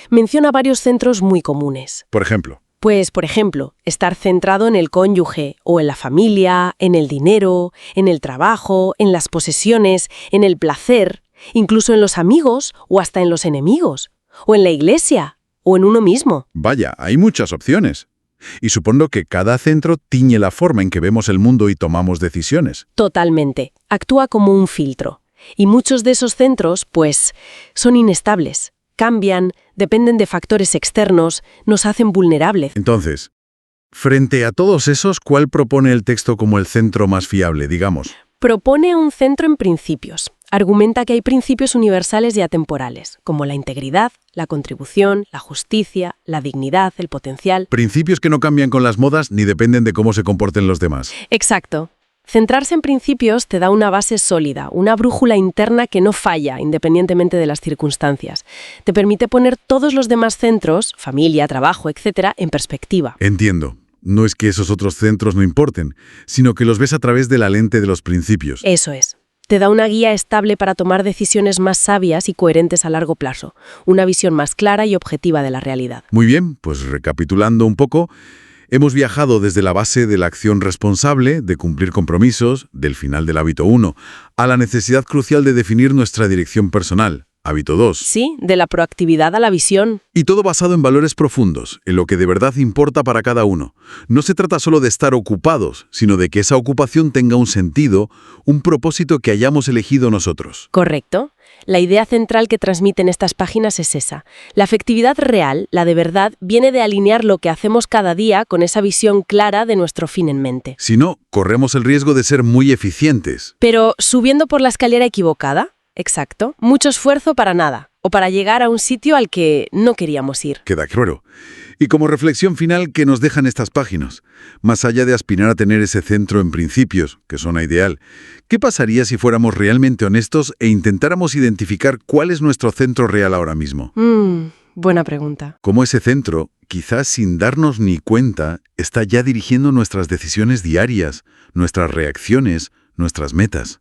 [SPEAKER 1] Menciona varios centros muy comunes.
[SPEAKER 2] Por ejemplo.
[SPEAKER 1] Pues, por ejemplo, estar centrado en el cónyuge o en la familia, en el dinero, en el trabajo, en las posesiones, en el placer, incluso en los amigos o hasta en los enemigos. O en la iglesia, o en uno mismo.
[SPEAKER 2] Vaya, hay muchas opciones. Y supongo que cada centro tiñe la forma en que vemos el mundo y tomamos decisiones.
[SPEAKER 1] Totalmente. Actúa como un filtro. Y muchos de esos centros, pues, son inestables. Cambian, dependen de factores externos, nos hacen vulnerables.
[SPEAKER 2] Entonces, frente a todos esos, ¿cuál propone el texto como el centro más fiable, digamos?
[SPEAKER 1] Propone un centro en principios. Argumenta que hay principios universales y atemporales, como la integridad, la contribución, la justicia, la dignidad, el potencial.
[SPEAKER 2] Principios que no cambian con las modas ni dependen de cómo se comporten los demás.
[SPEAKER 1] Exacto. Centrarse en principios te da una base sólida, una brújula interna que no falla, independientemente de las circunstancias. Te permite poner todos los demás centros, familia, trabajo, etc., en perspectiva.
[SPEAKER 2] Entiendo. No es que esos otros centros no importen, sino que los ves a través de la lente de los principios.
[SPEAKER 1] Eso es. Te da una guía estable para tomar decisiones más sabias y coherentes a largo plazo, una visión más clara y objetiva de la realidad.
[SPEAKER 2] Muy bien, pues recapitulando un poco, hemos viajado desde la base de la acción responsable, de cumplir compromisos, del final del hábito 1, a la necesidad crucial de definir nuestra dirección personal, hábito 2.
[SPEAKER 1] Sí, de la proactividad a la visión.
[SPEAKER 2] Y todo basado en valores profundos, en lo que de verdad importa para cada uno. No se trata solo de estar ocupados, sino de que esa ocupación tenga un sentido, un propósito que hayamos elegido nosotros.
[SPEAKER 1] Correcto. La idea central que transmiten estas páginas es esa. La afectividad real, la de verdad, viene de alinear lo que hacemos cada día con esa visión clara de nuestro fin en mente.
[SPEAKER 2] Si no, corremos el riesgo de ser muy eficientes.
[SPEAKER 1] Pero subiendo por la escalera equivocada. Exacto. Mucho esfuerzo para nada. O para llegar a un sitio al que no queríamos ir.
[SPEAKER 2] Queda claro. Y como reflexión final, ¿qué nos dejan estas páginas? Más allá de aspirar a tener ese centro en principios, que suena ideal, ¿qué pasaría si fuéramos realmente honestos e intentáramos identificar cuál es nuestro centro real ahora mismo?
[SPEAKER 1] Buena pregunta.
[SPEAKER 2] Cómo ese centro, quizás sin darnos ni cuenta, está ya dirigiendo nuestras decisiones diarias, nuestras reacciones, nuestras metas.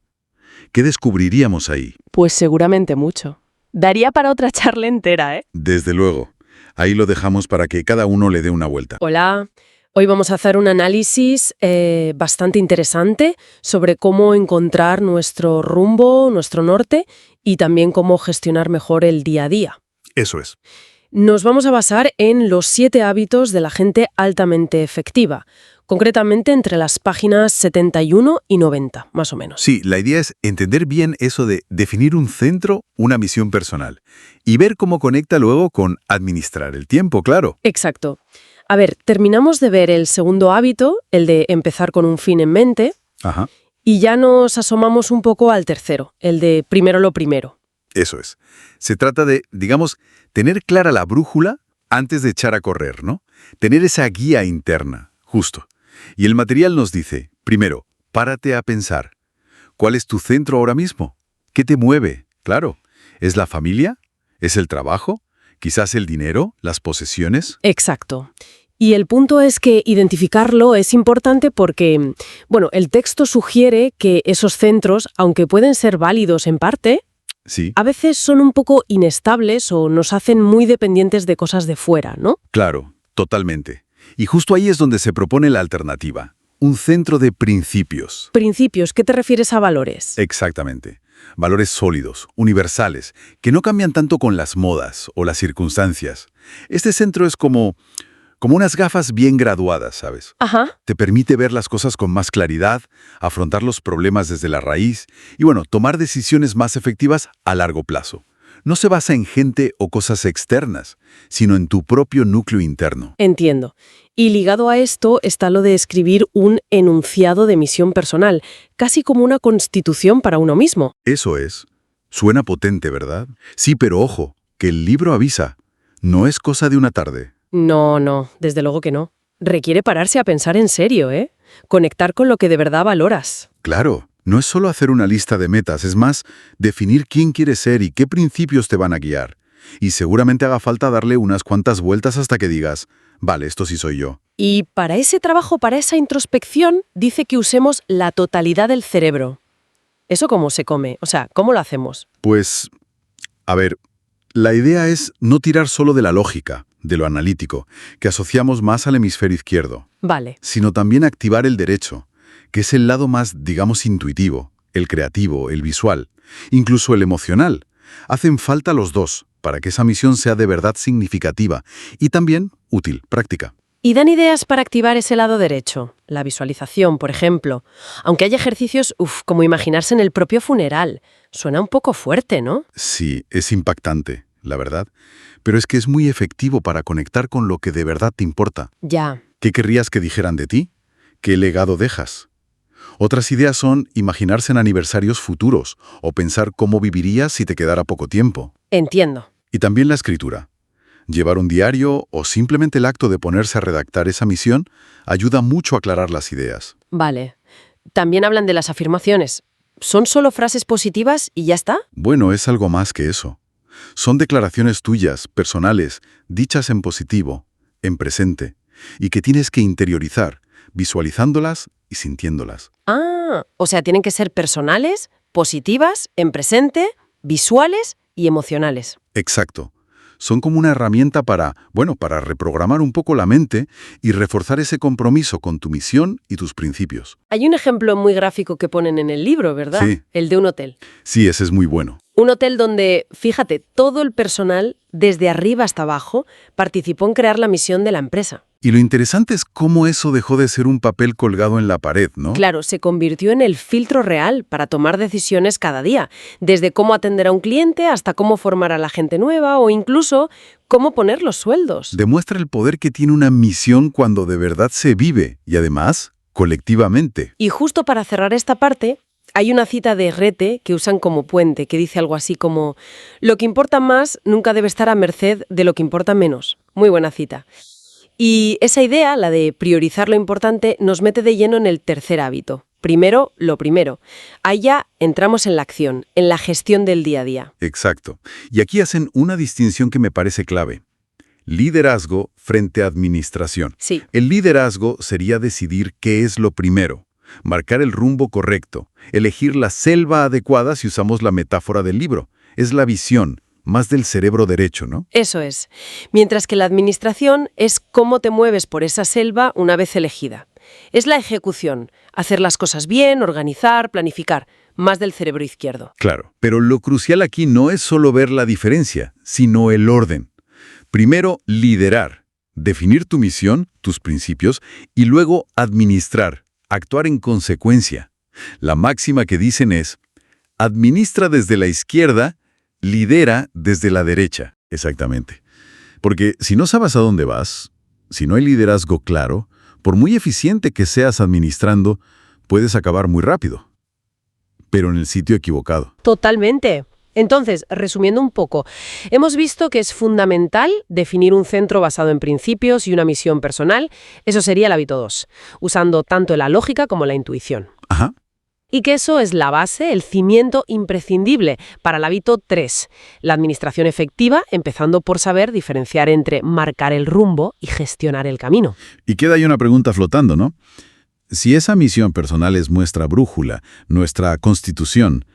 [SPEAKER 2] ¿Qué descubriríamos ahí?
[SPEAKER 1] Pues seguramente mucho. Daría para otra charla entera, ¿eh?
[SPEAKER 2] Desde luego. Ahí lo dejamos para que cada uno le dé una vuelta.
[SPEAKER 1] Hola. Hoy vamos a hacer un análisis bastante interesante sobre cómo encontrar nuestro rumbo, nuestro norte y también cómo gestionar mejor el día a día.
[SPEAKER 2] Eso es.
[SPEAKER 1] Nos vamos a basar en los 7 hábitos de la gente altamente efectiva, concretamente entre las páginas 71 y 90, más o menos.
[SPEAKER 3] Sí, la idea es entender bien eso de definir un centro, una misión personal, y ver cómo conecta luego con administrar el tiempo, claro.
[SPEAKER 1] Exacto. A ver, terminamos de ver el segundo hábito, el de empezar con un fin en mente,
[SPEAKER 3] Ajá.
[SPEAKER 1] y ya nos asomamos un poco al tercero, el de primero lo primero.
[SPEAKER 3] Eso es. Se trata de, digamos, tener clara la brújula antes de echar a correr, ¿no? Tener esa guía interna, justo. Y el material nos dice, primero, párate a pensar. ¿Cuál es tu centro ahora mismo? ¿Qué te mueve? Claro, ¿es la familia? ¿Es el trabajo? ¿Quizás el dinero? ¿Las posesiones?
[SPEAKER 1] Exacto. Y el punto es que identificarlo es importante porque, bueno, el texto sugiere que esos centros, aunque pueden ser válidos en parte,
[SPEAKER 3] Sí.
[SPEAKER 1] a veces son un poco inestables o nos hacen muy dependientes de cosas de fuera, ¿no?
[SPEAKER 3] Claro, totalmente. Y justo ahí es donde se propone la alternativa. Un centro de principios.
[SPEAKER 1] Principios, ¿qué te refieres a valores?
[SPEAKER 3] Exactamente.
[SPEAKER 2] Valores sólidos, universales, que no cambian tanto con las modas o las circunstancias. Este centro es como unas gafas bien graduadas, ¿sabes?
[SPEAKER 1] Ajá.
[SPEAKER 2] Te permite ver las cosas con más claridad, afrontar los problemas desde la raíz y, bueno, tomar decisiones más efectivas a largo plazo. No se basa en gente o cosas externas, sino en tu propio núcleo interno.
[SPEAKER 1] Entiendo. Y ligado a esto está lo de escribir un enunciado de misión personal, casi como una constitución para uno mismo.
[SPEAKER 2] Eso es. Suena potente, ¿verdad? Sí, pero ojo, que el libro avisa. No es cosa de una tarde.
[SPEAKER 1] No, desde luego que no. Requiere pararse a pensar en serio, ¿eh? Conectar con lo que de verdad valoras.
[SPEAKER 2] Claro, no es solo hacer una lista de metas, es más, definir quién quieres ser y qué principios te van a guiar. Y seguramente haga falta darle unas cuantas vueltas hasta que digas, vale, esto sí soy yo.
[SPEAKER 1] Y para ese trabajo, para esa introspección, dice que usemos la totalidad del cerebro. ¿Eso cómo se come? O sea, ¿cómo lo hacemos?
[SPEAKER 2] Pues, a ver, la idea es no tirar solo de la lógica, de lo analítico, que asociamos más al hemisferio izquierdo,
[SPEAKER 1] Vale.
[SPEAKER 2] sino también activar el derecho, que es el lado más, digamos, intuitivo, el creativo, el visual, incluso el emocional. Hacen falta los dos para que esa misión sea de verdad significativa y también útil, práctica.
[SPEAKER 1] ¿Y dan ideas para activar ese lado derecho? La visualización, por ejemplo. Aunque hay ejercicios, como imaginarse en el propio funeral. Suena un poco fuerte, ¿no?
[SPEAKER 2] Sí, es impactante, la verdad, pero es que es muy efectivo para conectar con lo que de verdad te importa.
[SPEAKER 1] Ya.
[SPEAKER 2] ¿Qué querrías que dijeran de ti? ¿Qué legado dejas? Otras ideas son imaginarse en aniversarios futuros o pensar cómo vivirías si te quedara poco tiempo.
[SPEAKER 1] Entiendo.
[SPEAKER 2] Y también la escritura. Llevar un diario o simplemente el acto de ponerse a redactar esa misión ayuda mucho a aclarar las ideas.
[SPEAKER 1] Vale. También hablan de las afirmaciones. ¿Son solo frases positivas y ya está?
[SPEAKER 2] Bueno, es algo más que eso. Son declaraciones tuyas, personales, dichas en positivo, en presente, y que tienes que interiorizar, visualizándolas y sintiéndolas.
[SPEAKER 1] Ah, o sea, tienen que ser personales, positivas, en presente, visuales y emocionales.
[SPEAKER 2] Exacto. Son como una herramienta para reprogramar un poco la mente y reforzar ese compromiso con tu misión y tus principios.
[SPEAKER 1] Hay un ejemplo muy gráfico que ponen en el libro, ¿verdad?
[SPEAKER 2] Sí.
[SPEAKER 1] El de un hotel.
[SPEAKER 2] Sí, ese es muy bueno.
[SPEAKER 1] Un hotel donde, fíjate, todo el personal, desde arriba hasta abajo, participó en crear la misión de la empresa.
[SPEAKER 2] Y lo interesante es cómo eso dejó de ser un papel colgado en la pared, ¿no?
[SPEAKER 1] Claro, se convirtió en el filtro real para tomar decisiones cada día, desde cómo atender a un cliente hasta cómo formar a la gente nueva o incluso cómo poner los sueldos.
[SPEAKER 2] Demuestra el poder que tiene una misión cuando de verdad se vive y además colectivamente.
[SPEAKER 1] Y justo para cerrar esta parte, hay una cita de Rete que usan como puente, que dice algo así como: lo que importa más nunca debe estar a merced de lo que importa menos. Muy buena cita. Y esa idea, la de priorizar lo importante, nos mete de lleno en el tercer hábito. Primero, lo primero. Ahí ya entramos en la acción, en la gestión del día a día.
[SPEAKER 2] Exacto. Y aquí hacen una distinción que me parece clave. Liderazgo frente a administración.
[SPEAKER 1] Sí.
[SPEAKER 2] El liderazgo sería decidir qué es lo primero, marcar el rumbo correcto, elegir la selva adecuada si usamos la metáfora del libro. Es la visión, más del cerebro derecho, ¿no?
[SPEAKER 1] Eso es. Mientras que la administración es cómo te mueves por esa selva una vez elegida. Es la ejecución, hacer las cosas bien, organizar, planificar, más del cerebro izquierdo.
[SPEAKER 2] Claro, pero lo crucial aquí no es solo ver la diferencia, sino el orden. Primero, liderar, definir tu misión, tus principios, y luego administrar, actuar en consecuencia. La máxima que dicen es: administra desde la izquierda, lidera desde la derecha. Exactamente. Porque si no sabes a dónde vas, si no hay liderazgo claro, por muy eficiente que seas administrando, puedes acabar muy rápido. Pero en el sitio equivocado.
[SPEAKER 1] Totalmente. Entonces, resumiendo un poco, hemos visto que es fundamental definir un centro basado en principios y una misión personal. Eso sería el hábito 2, usando tanto la lógica como la intuición.
[SPEAKER 2] Ajá.
[SPEAKER 1] Y que eso es la base, el cimiento imprescindible para el hábito 3, la administración efectiva, empezando por saber diferenciar entre marcar el rumbo y gestionar el camino.
[SPEAKER 2] Y queda ahí una pregunta flotando, ¿no? Si esa misión personal es nuestra brújula, nuestra constitución,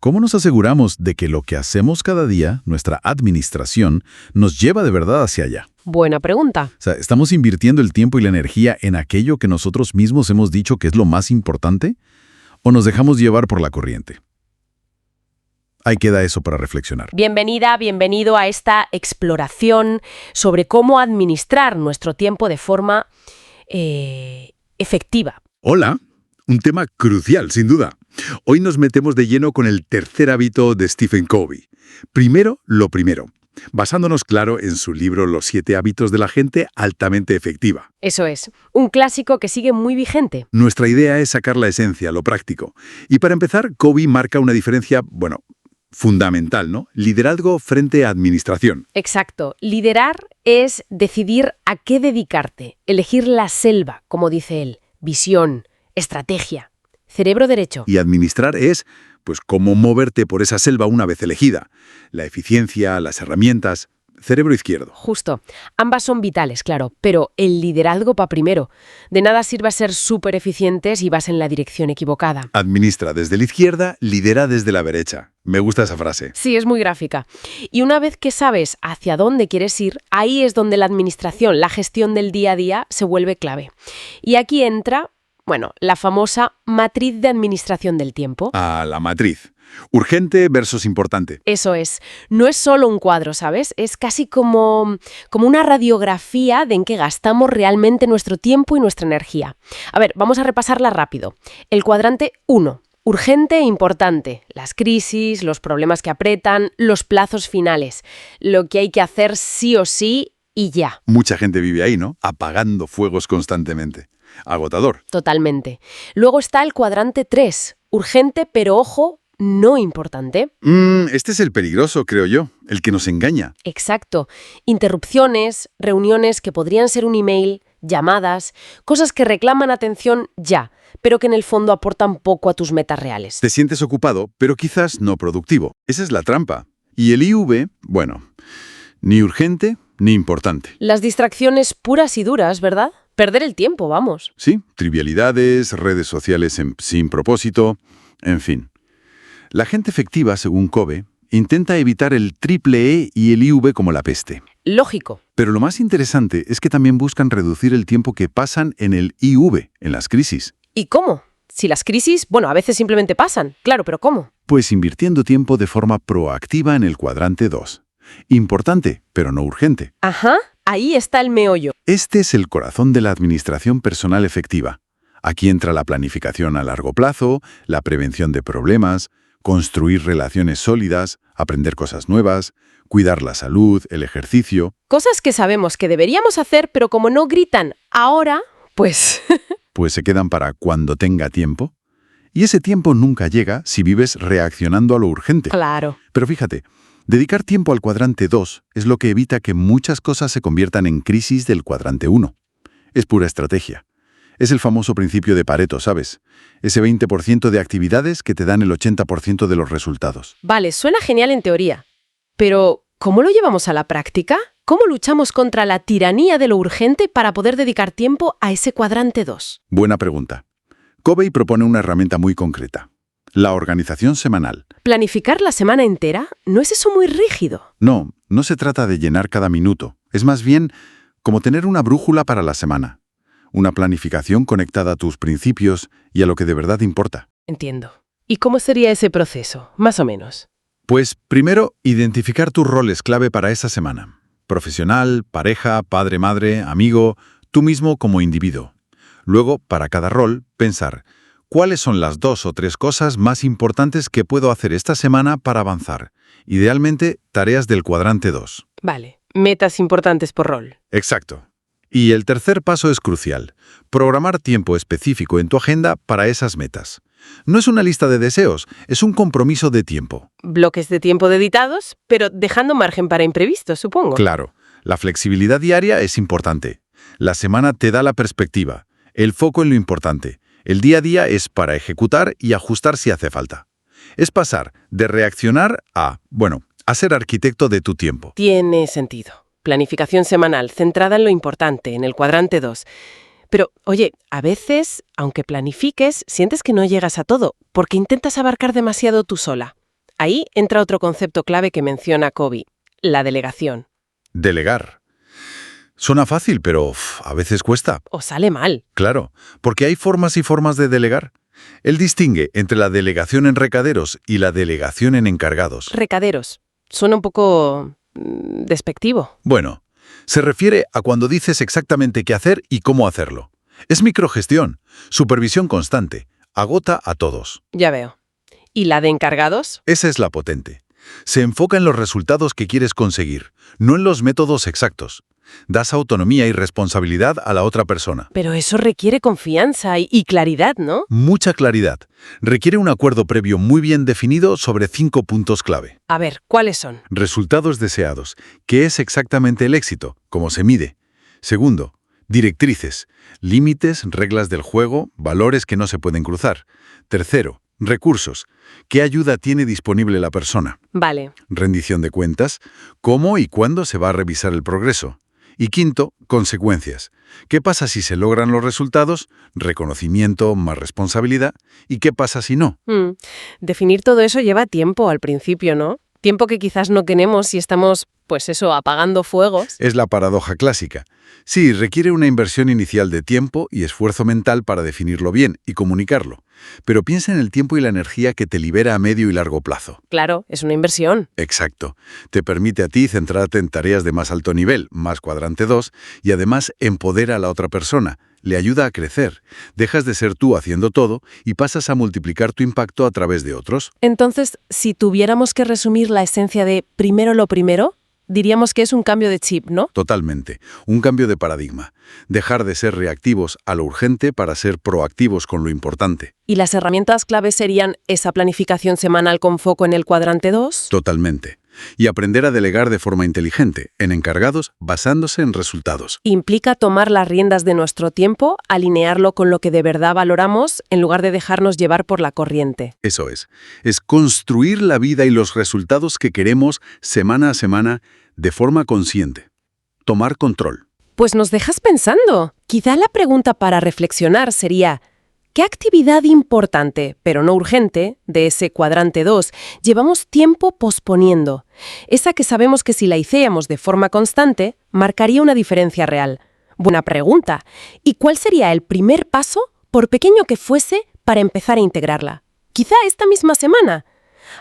[SPEAKER 2] ¿cómo nos aseguramos de que lo que hacemos cada día, nuestra administración, nos lleva de verdad hacia allá?
[SPEAKER 1] Buena pregunta.
[SPEAKER 2] O sea, ¿estamos invirtiendo el tiempo y la energía en aquello que nosotros mismos hemos dicho que es lo más importante? ¿O nos dejamos llevar por la corriente? Ahí queda eso para reflexionar.
[SPEAKER 1] Bienvenida, bienvenido a esta exploración sobre cómo administrar nuestro tiempo de forma efectiva.
[SPEAKER 2] Hola, un tema crucial, sin duda. Hoy nos metemos de lleno con el tercer hábito de Stephen Covey. Primero, lo primero, basándonos, claro, en su libro Los 7 hábitos de la gente altamente efectiva.
[SPEAKER 1] Eso es, un clásico que sigue muy vigente.
[SPEAKER 2] Nuestra idea es sacar la esencia, lo práctico. Y para empezar, Covey marca una diferencia, fundamental, ¿no? Liderazgo frente a administración.
[SPEAKER 1] Exacto. Liderar es decidir a qué dedicarte, elegir la selva, como dice él, visión, estrategia, cerebro derecho.
[SPEAKER 2] Y administrar es, cómo moverte por esa selva una vez elegida. La eficiencia, las herramientas, cerebro izquierdo.
[SPEAKER 1] Justo. Ambas son vitales, claro, pero el liderazgo va primero. De nada sirve ser súper eficientes si vas en la dirección equivocada.
[SPEAKER 2] Administra desde la izquierda, lidera desde la derecha. Me gusta esa frase.
[SPEAKER 1] Sí, es muy gráfica. Y una vez que sabes hacia dónde quieres ir, ahí es donde la administración, la gestión del día a día, se vuelve clave. Y aquí entra, la famosa matriz de administración del tiempo.
[SPEAKER 2] Ah, la matriz. Urgente versus importante.
[SPEAKER 1] Eso es. No es solo un cuadro, ¿sabes? Es casi como una radiografía de en qué gastamos realmente nuestro tiempo y nuestra energía. A ver, vamos a repasarla rápido. El cuadrante 1. Urgente e importante. Las crisis, los problemas que apretan, los plazos finales. Lo que hay que hacer sí o sí y ya.
[SPEAKER 2] Mucha gente vive ahí, ¿no? Apagando fuegos constantemente. Agotador.
[SPEAKER 1] Totalmente. Luego está el cuadrante 3. Urgente, pero ojo, no importante.
[SPEAKER 2] Este es el peligroso, creo yo, el que nos engaña.
[SPEAKER 1] Exacto. Interrupciones, reuniones que podrían ser un email, llamadas, cosas que reclaman atención ya, pero que en el fondo aportan poco a tus metas reales.
[SPEAKER 2] Te sientes ocupado, pero quizás no productivo. Esa es la trampa. Y el IV, ni urgente ni importante.
[SPEAKER 1] Las distracciones puras y duras, ¿verdad? Perder el tiempo, vamos.
[SPEAKER 2] Sí, trivialidades, redes sociales sin propósito, en fin. La gente efectiva, según Covey, intenta evitar el triple E y el IV como la peste.
[SPEAKER 1] Lógico.
[SPEAKER 2] Pero lo más interesante es que también buscan reducir el tiempo que pasan en el IV, en las crisis.
[SPEAKER 1] ¿Y cómo? Si las crisis, a veces simplemente pasan. Claro, pero ¿cómo?
[SPEAKER 2] Pues invirtiendo tiempo de forma proactiva en el cuadrante 2. Importante, pero no urgente.
[SPEAKER 1] Ajá, ahí está el meollo.
[SPEAKER 2] Este es el corazón de la administración personal efectiva. Aquí entra la planificación a largo plazo, la prevención de problemas, construir relaciones sólidas, aprender cosas nuevas, cuidar la salud, el ejercicio.
[SPEAKER 1] Cosas que sabemos que deberíamos hacer, pero como no gritan ahora, pues...
[SPEAKER 2] pues se quedan para cuando tenga tiempo. Y ese tiempo nunca llega si vives reaccionando a lo urgente.
[SPEAKER 1] Claro.
[SPEAKER 2] Pero fíjate, dedicar tiempo al cuadrante 2 es lo que evita que muchas cosas se conviertan en crisis del cuadrante 1. Es pura estrategia. Es el famoso principio de Pareto, ¿sabes? Ese 20% de actividades que te dan el 80% de los resultados.
[SPEAKER 1] Vale, suena genial en teoría. Pero, ¿cómo lo llevamos a la práctica? ¿Cómo luchamos contra la tiranía de lo urgente para poder dedicar tiempo a ese cuadrante 2?
[SPEAKER 2] Buena pregunta. Covey propone una herramienta muy concreta. La organización semanal.
[SPEAKER 1] ¿Planificar la semana entera? ¿No es eso muy rígido?
[SPEAKER 2] No se trata de llenar cada minuto. Es más bien como tener una brújula para la semana. Una planificación conectada a tus principios y a lo que de verdad importa.
[SPEAKER 1] Entiendo. ¿Y cómo sería ese proceso, más o menos?
[SPEAKER 2] Pues primero, identificar tus roles clave para esa semana. Profesional, pareja, padre, madre, amigo, tú mismo como individuo. Luego, para cada rol, pensar, ¿cuáles son las 2 o 3 cosas más importantes que puedo hacer esta semana para avanzar? Idealmente, tareas del cuadrante 2.
[SPEAKER 1] Vale, metas importantes por rol.
[SPEAKER 2] Exacto. Y el tercer paso es crucial, programar tiempo específico en tu agenda para esas metas. No es una lista de deseos, es un compromiso de tiempo.
[SPEAKER 1] Bloques de tiempo dedicados, pero dejando margen para imprevistos, supongo.
[SPEAKER 2] Claro, la flexibilidad diaria es importante. La semana te da la perspectiva, el foco en lo importante. El día a día es para ejecutar y ajustar si hace falta. Es pasar de reaccionar a ser arquitecto de tu tiempo.
[SPEAKER 1] Tiene sentido. Planificación semanal, centrada en lo importante, en el cuadrante 2. Pero, oye, a veces, aunque planifiques, sientes que no llegas a todo, porque intentas abarcar demasiado tú sola. Ahí entra otro concepto clave que menciona Covey, la delegación.
[SPEAKER 2] Delegar. Suena fácil, pero a veces cuesta.
[SPEAKER 1] O sale mal.
[SPEAKER 2] Claro, porque hay formas y formas de delegar. Él distingue entre la delegación en recaderos y la delegación en encargados.
[SPEAKER 1] Recaderos. Suena un poco despectivo.
[SPEAKER 2] Bueno, se refiere a cuando dices exactamente qué hacer y cómo hacerlo. Es microgestión, supervisión constante, agota a todos.
[SPEAKER 1] Ya veo. ¿Y la de encargados?
[SPEAKER 2] Esa es la potente. Se enfoca en los resultados que quieres conseguir, no en los métodos exactos. Das autonomía y responsabilidad a la otra persona.
[SPEAKER 1] Pero eso requiere confianza y claridad, ¿no?
[SPEAKER 2] Mucha claridad. Requiere un acuerdo previo muy bien definido sobre 5 puntos clave.
[SPEAKER 1] A ver, ¿cuáles son?
[SPEAKER 2] Resultados deseados. ¿Qué es exactamente el éxito? ¿Cómo se mide? Segundo, directrices. Límites, reglas del juego, valores que no se pueden cruzar. Tercero, recursos. ¿Qué ayuda tiene disponible la persona?
[SPEAKER 1] Vale.
[SPEAKER 2] Rendición de cuentas. ¿Cómo y cuándo se va a revisar el progreso? Y quinto, consecuencias. ¿Qué pasa si se logran los resultados? Reconocimiento más responsabilidad. ¿Y qué pasa si no?
[SPEAKER 1] Definir todo eso lleva tiempo al principio, ¿no? Tiempo que quizás no tenemos si estamos, pues eso, apagando fuegos.
[SPEAKER 2] Es la paradoja clásica. Sí, requiere una inversión inicial de tiempo y esfuerzo mental para definirlo bien y comunicarlo. Pero piensa en el tiempo y la energía que te libera a medio y largo plazo.
[SPEAKER 1] Claro, es una inversión.
[SPEAKER 2] Exacto. Te permite a ti centrarte en tareas de más alto nivel, más cuadrante 2, y además empodera a la otra persona. Le ayuda a crecer. Dejas de ser tú haciendo todo y pasas a multiplicar tu impacto a través de otros.
[SPEAKER 1] Entonces, si tuviéramos que resumir la esencia de primero lo primero, diríamos que es un cambio de chip, ¿no?
[SPEAKER 2] Totalmente. Un cambio de paradigma. Dejar de ser reactivos a lo urgente para ser proactivos con lo importante.
[SPEAKER 1] ¿Y las herramientas clave serían esa planificación semanal con foco en el cuadrante 2?
[SPEAKER 2] Totalmente. Y aprender a delegar de forma inteligente, en encargados, basándose en resultados.
[SPEAKER 1] Implica tomar las riendas de nuestro tiempo, alinearlo con lo que de verdad valoramos, en lugar de dejarnos llevar por la corriente.
[SPEAKER 2] Eso es. Es construir la vida y los resultados que queremos semana a semana de forma consciente. Tomar control.
[SPEAKER 1] Pues nos dejas pensando. Quizá la pregunta para reflexionar sería: ¿qué actividad importante, pero no urgente, de ese cuadrante 2 llevamos tiempo posponiendo? Esa que sabemos que si la hiciéramos de forma constante, marcaría una diferencia real. Buena pregunta. ¿Y cuál sería el primer paso, por pequeño que fuese, para empezar a integrarla? Quizá esta misma semana.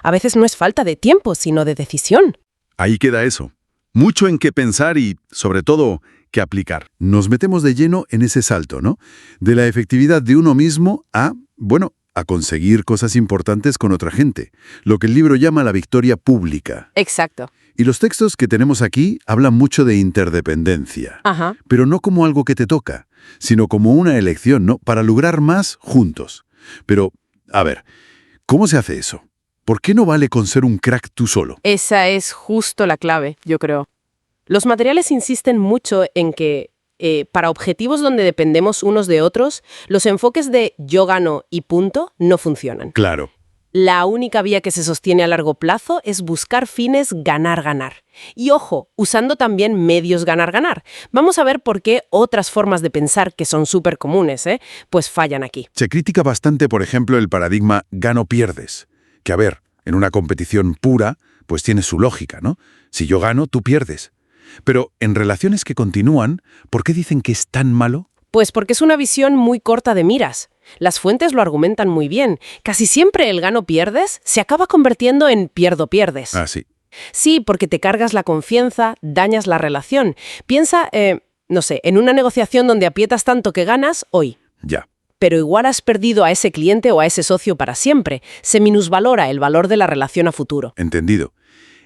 [SPEAKER 1] A veces no es falta de tiempo, sino de decisión.
[SPEAKER 2] Ahí queda eso. Mucho en qué pensar y, sobre todo, qué aplicar. Nos metemos de lleno en ese salto, ¿no? De la efectividad de uno mismo a conseguir cosas importantes con otra gente. Lo que el libro llama la victoria pública.
[SPEAKER 1] Exacto.
[SPEAKER 2] Y los textos que tenemos aquí hablan mucho de interdependencia.
[SPEAKER 1] Ajá.
[SPEAKER 2] Pero no como algo que te toca, sino como una elección, ¿no? Para lograr más juntos. Pero, a ver, ¿cómo se hace eso? ¿Por qué no vale con ser un crack tú solo?
[SPEAKER 1] Esa es justo la clave, yo creo. Los materiales insisten mucho en que, para objetivos donde dependemos unos de otros, los enfoques de yo gano y punto no funcionan.
[SPEAKER 2] Claro.
[SPEAKER 1] La única vía que se sostiene a largo plazo es buscar fines ganar-ganar. Y ojo, usando también medios ganar-ganar. Vamos a ver por qué otras formas de pensar que son súper comunes, pues fallan aquí.
[SPEAKER 2] Se critica bastante, por ejemplo, el paradigma gano-pierdes. Que, a ver, en una competición pura, pues tiene su lógica, ¿no? Si yo gano, tú pierdes. Pero en relaciones que continúan, ¿por qué dicen que es tan malo?
[SPEAKER 1] Pues porque es una visión muy corta de miras. Las fuentes lo argumentan muy bien. Casi siempre el gano-pierdes se acaba convirtiendo en pierdo-pierdes.
[SPEAKER 2] Ah, sí.
[SPEAKER 1] Sí, porque te cargas la confianza, dañas la relación. Piensa, en una negociación donde aprietas tanto que ganas hoy.
[SPEAKER 2] Ya.
[SPEAKER 1] Pero igual has perdido a ese cliente o a ese socio para siempre. Se minusvalora el valor de la relación a futuro.
[SPEAKER 2] Entendido.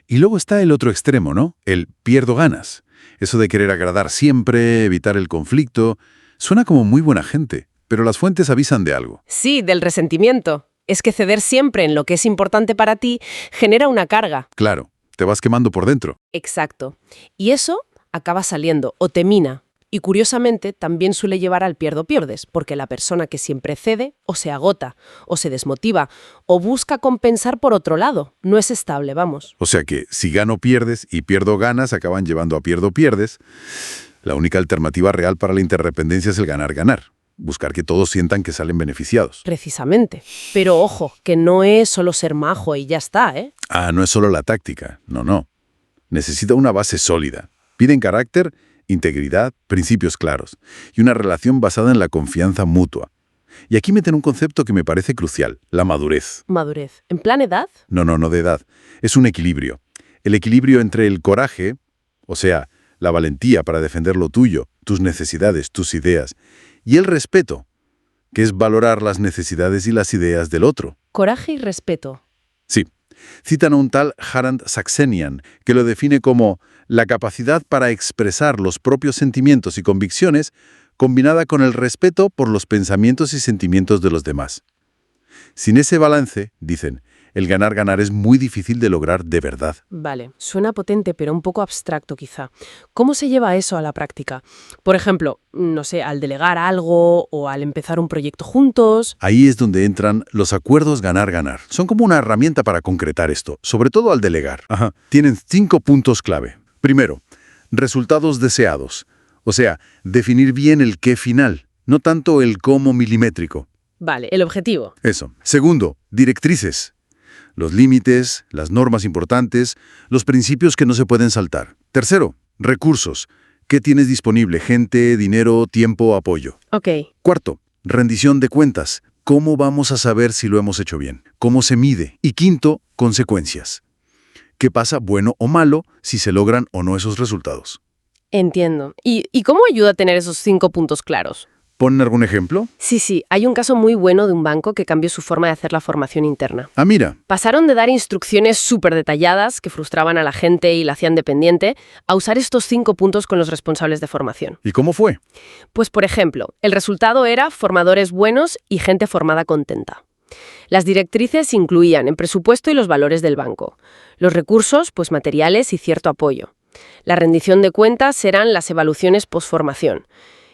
[SPEAKER 2] Y luego está el otro extremo, ¿no? El pierdo-ganas. Eso de querer agradar siempre, evitar el conflicto. Suena como muy buena gente, pero las fuentes avisan de algo.
[SPEAKER 1] Sí, del resentimiento. Es que ceder siempre en lo que es importante para ti genera una carga.
[SPEAKER 2] Claro, te vas quemando por dentro.
[SPEAKER 1] Exacto. Y eso acaba saliendo o te mina. Y curiosamente también suele llevar al pierdo-pierdes, porque la persona que siempre cede o se agota, o se desmotiva, o busca compensar por otro lado. No es estable, vamos.
[SPEAKER 2] O sea que si gano pierdes y pierdo ganas acaban llevando a pierdo pierdes. La única alternativa real para la interdependencia es el ganar-ganar. Buscar que todos sientan que salen beneficiados.
[SPEAKER 1] Precisamente. Pero ojo, que no es solo ser majo y ya está, ¿eh?
[SPEAKER 2] Ah, no es solo la táctica. No. Necesita una base sólida. Piden carácter, integridad, principios claros y una relación basada en la confianza mutua. Y aquí meten un concepto que me parece crucial, la madurez.
[SPEAKER 1] Madurez. ¿En plan edad?
[SPEAKER 2] No de edad. Es un equilibrio. El equilibrio entre el coraje, o sea, la valentía para defender lo tuyo, tus necesidades, tus ideas, y el respeto, que es valorar las necesidades y las ideas del otro.
[SPEAKER 1] Coraje y respeto.
[SPEAKER 2] Sí. Citan a un tal Harald Saxenian, que lo define como la capacidad para expresar los propios sentimientos y convicciones combinada con el respeto por los pensamientos y sentimientos de los demás. Sin ese balance, dicen, el ganar-ganar es muy difícil de lograr de verdad.
[SPEAKER 1] Vale, suena potente, pero un poco abstracto quizá. ¿Cómo se lleva eso a la práctica? Por ejemplo, no sé, al delegar algo o al empezar un proyecto juntos.
[SPEAKER 2] Ahí es donde entran los acuerdos ganar-ganar. Son como una herramienta para concretar esto, sobre todo al delegar. Tienen 5 puntos clave. Primero, resultados deseados. O sea, definir bien el qué final, no tanto el cómo milimétrico.
[SPEAKER 1] Vale, el objetivo.
[SPEAKER 2] Eso. Segundo, directrices. Los límites, las normas importantes, los principios que no se pueden saltar. Tercero, recursos. ¿Qué tienes disponible? Gente, dinero, tiempo, apoyo.
[SPEAKER 1] Ok.
[SPEAKER 2] Cuarto, rendición de cuentas. ¿Cómo vamos a saber si lo hemos hecho bien? ¿Cómo se mide? Y quinto, consecuencias. ¿Qué pasa, bueno o malo, si se logran o no esos resultados?
[SPEAKER 1] Entiendo. ¿Y cómo ayuda a tener esos 5 puntos claros?
[SPEAKER 2] ¿Ponen algún ejemplo?
[SPEAKER 1] Sí, hay un caso muy bueno de un banco que cambió su forma de hacer la formación interna.
[SPEAKER 2] Ah, mira.
[SPEAKER 1] Pasaron de dar instrucciones súper detalladas que frustraban a la gente y la hacían dependiente a usar estos 5 puntos con los responsables de formación.
[SPEAKER 2] ¿Y cómo fue?
[SPEAKER 1] Pues, por ejemplo, el resultado era formadores buenos y gente formada contenta. Las directrices incluían el presupuesto y los valores del banco. Los recursos, pues materiales y cierto apoyo. La rendición de cuentas serán las evaluaciones postformación.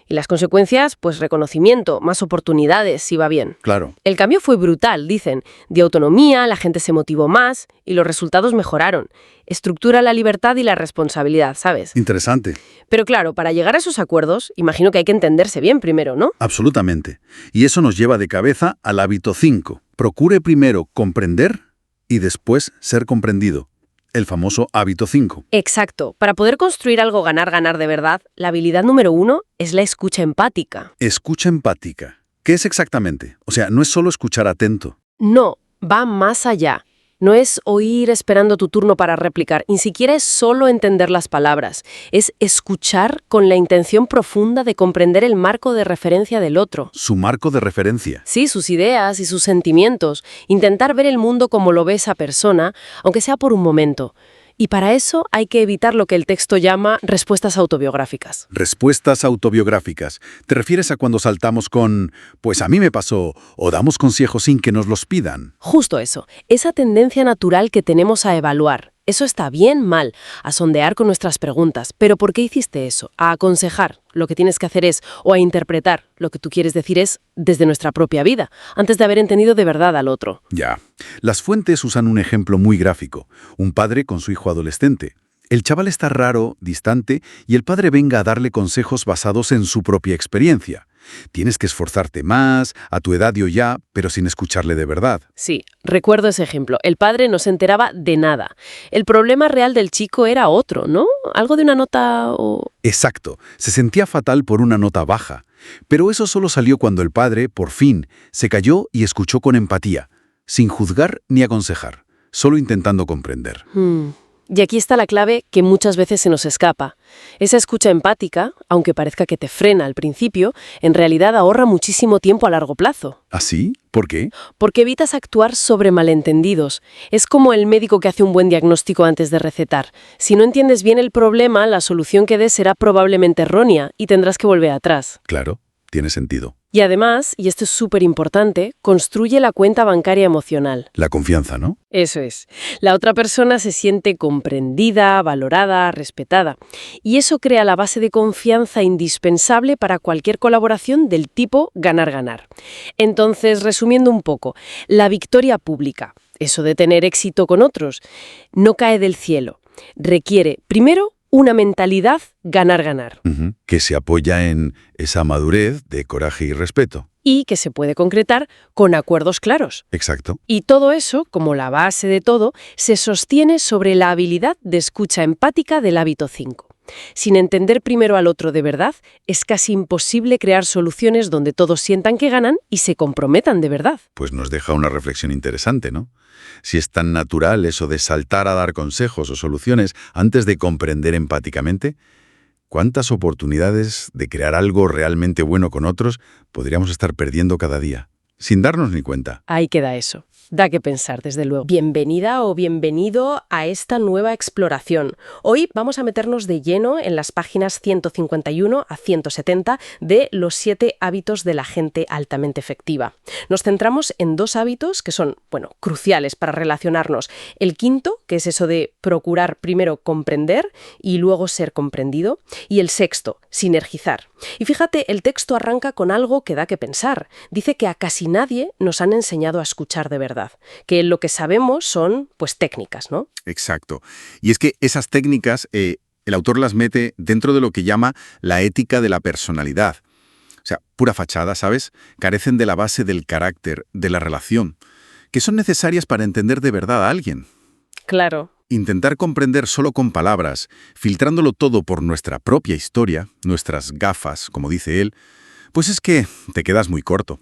[SPEAKER 1] Y las consecuencias, pues reconocimiento, más oportunidades, si va bien.
[SPEAKER 2] Claro.
[SPEAKER 1] El cambio fue brutal, dicen. Dio autonomía, la gente se motivó más y los resultados mejoraron. Estructura la libertad y la responsabilidad, ¿sabes?
[SPEAKER 2] Interesante.
[SPEAKER 1] Pero claro, para llegar a esos acuerdos, imagino que hay que entenderse bien primero, ¿no?
[SPEAKER 2] Absolutamente. Y eso nos lleva de cabeza al hábito 5. Procure primero comprender y después ser comprendido. El famoso hábito 5.
[SPEAKER 1] Exacto. Para poder construir algo ganar-ganar de verdad, la habilidad número 1 es la escucha empática.
[SPEAKER 2] Escucha empática. ¿Qué es exactamente? O sea, no es solo escuchar atento.
[SPEAKER 1] No, va más allá. No es oír esperando tu turno para replicar, ni siquiera es solo entender las palabras. Es escuchar con la intención profunda de comprender el marco de referencia del otro.
[SPEAKER 2] Su marco de referencia.
[SPEAKER 1] Sí, sus ideas y sus sentimientos. Intentar ver el mundo como lo ve esa persona, aunque sea por un momento. Y para eso hay que evitar lo que el texto llama respuestas autobiográficas.
[SPEAKER 2] Respuestas autobiográficas. ¿Te refieres a cuando saltamos con «pues a mí me pasó» o damos consejos sin que nos los pidan?
[SPEAKER 1] Justo eso. Esa tendencia natural que tenemos a evaluar. Eso está bien, mal, a sondear con nuestras preguntas. ¿Pero por qué hiciste eso? A aconsejar. Lo que tienes que hacer es, o a interpretar. Lo que tú quieres decir es desde nuestra propia vida, antes de haber entendido de verdad al otro.
[SPEAKER 2] Ya. Las fuentes usan un ejemplo muy gráfico. Un padre con su hijo adolescente. El chaval está raro, distante, y el padre venga a darle consejos basados en su propia experiencia. Tienes que esforzarte más, a tu edad y ya, pero sin escucharle de verdad.
[SPEAKER 1] Sí, recuerdo ese ejemplo. El padre no se enteraba de nada. El problema real del chico era otro, ¿no? Algo de una nota o...
[SPEAKER 2] Exacto. Se sentía fatal por una nota baja. Pero eso solo salió cuando el padre, por fin, se calló y escuchó con empatía, sin juzgar ni aconsejar, solo intentando comprender.
[SPEAKER 1] Y aquí está la clave que muchas veces se nos escapa. Esa escucha empática, aunque parezca que te frena al principio, en realidad ahorra muchísimo tiempo a largo plazo.
[SPEAKER 2] ¿Así? ¿Por qué?
[SPEAKER 1] Porque evitas actuar sobre malentendidos. Es como el médico que hace un buen diagnóstico antes de recetar. Si no entiendes bien el problema, la solución que des será probablemente errónea y tendrás que volver atrás.
[SPEAKER 2] Claro, tiene sentido.
[SPEAKER 1] Y además, y esto es súper importante, construye la cuenta bancaria emocional.
[SPEAKER 2] La confianza, ¿no?
[SPEAKER 1] Eso es. La otra persona se siente comprendida, valorada, respetada. Y eso crea la base de confianza indispensable para cualquier colaboración del tipo ganar-ganar. Entonces, resumiendo un poco, la victoria pública, eso de tener éxito con otros, no cae del cielo. Requiere, primero, una mentalidad ganar-ganar.
[SPEAKER 2] Que se apoya en esa madurez de coraje y respeto.
[SPEAKER 1] Y que se puede concretar con acuerdos claros.
[SPEAKER 2] Exacto.
[SPEAKER 1] Y todo eso, como la base de todo, se sostiene sobre la habilidad de escucha empática del hábito 5. Sin entender primero al otro de verdad, es casi imposible crear soluciones donde todos sientan que ganan y se comprometan de verdad.
[SPEAKER 2] Pues nos deja una reflexión interesante, ¿no? Si es tan natural eso de saltar a dar consejos o soluciones antes de comprender empáticamente, ¿cuántas oportunidades de crear algo realmente bueno con otros podríamos estar perdiendo cada día, sin darnos ni cuenta?
[SPEAKER 1] Ahí queda eso. Da que pensar, desde luego. Bienvenida o bienvenido a esta nueva exploración. Hoy vamos a meternos de lleno en las páginas 151 a 170 de Los 7 hábitos de la gente altamente efectiva. Nos centramos en 2 hábitos que son, cruciales para relacionarnos. El quinto, que es eso de procurar primero comprender y luego ser comprendido. Y el sexto, sinergizar. Y fíjate, el texto arranca con algo que da que pensar. Dice que a casi nadie nos han enseñado a escuchar de verdad. Que lo que sabemos son, técnicas, ¿no?
[SPEAKER 3] Exacto. Y es que esas técnicas, el autor las mete dentro de lo que llama la ética de la personalidad. O sea, pura fachada, ¿sabes? Carecen de la base del carácter, de la relación, que son necesarias para entender de verdad a alguien.
[SPEAKER 1] Claro.
[SPEAKER 3] Intentar comprender solo con palabras, filtrándolo todo por nuestra propia historia, nuestras gafas, como dice él, pues es que te quedas muy corto.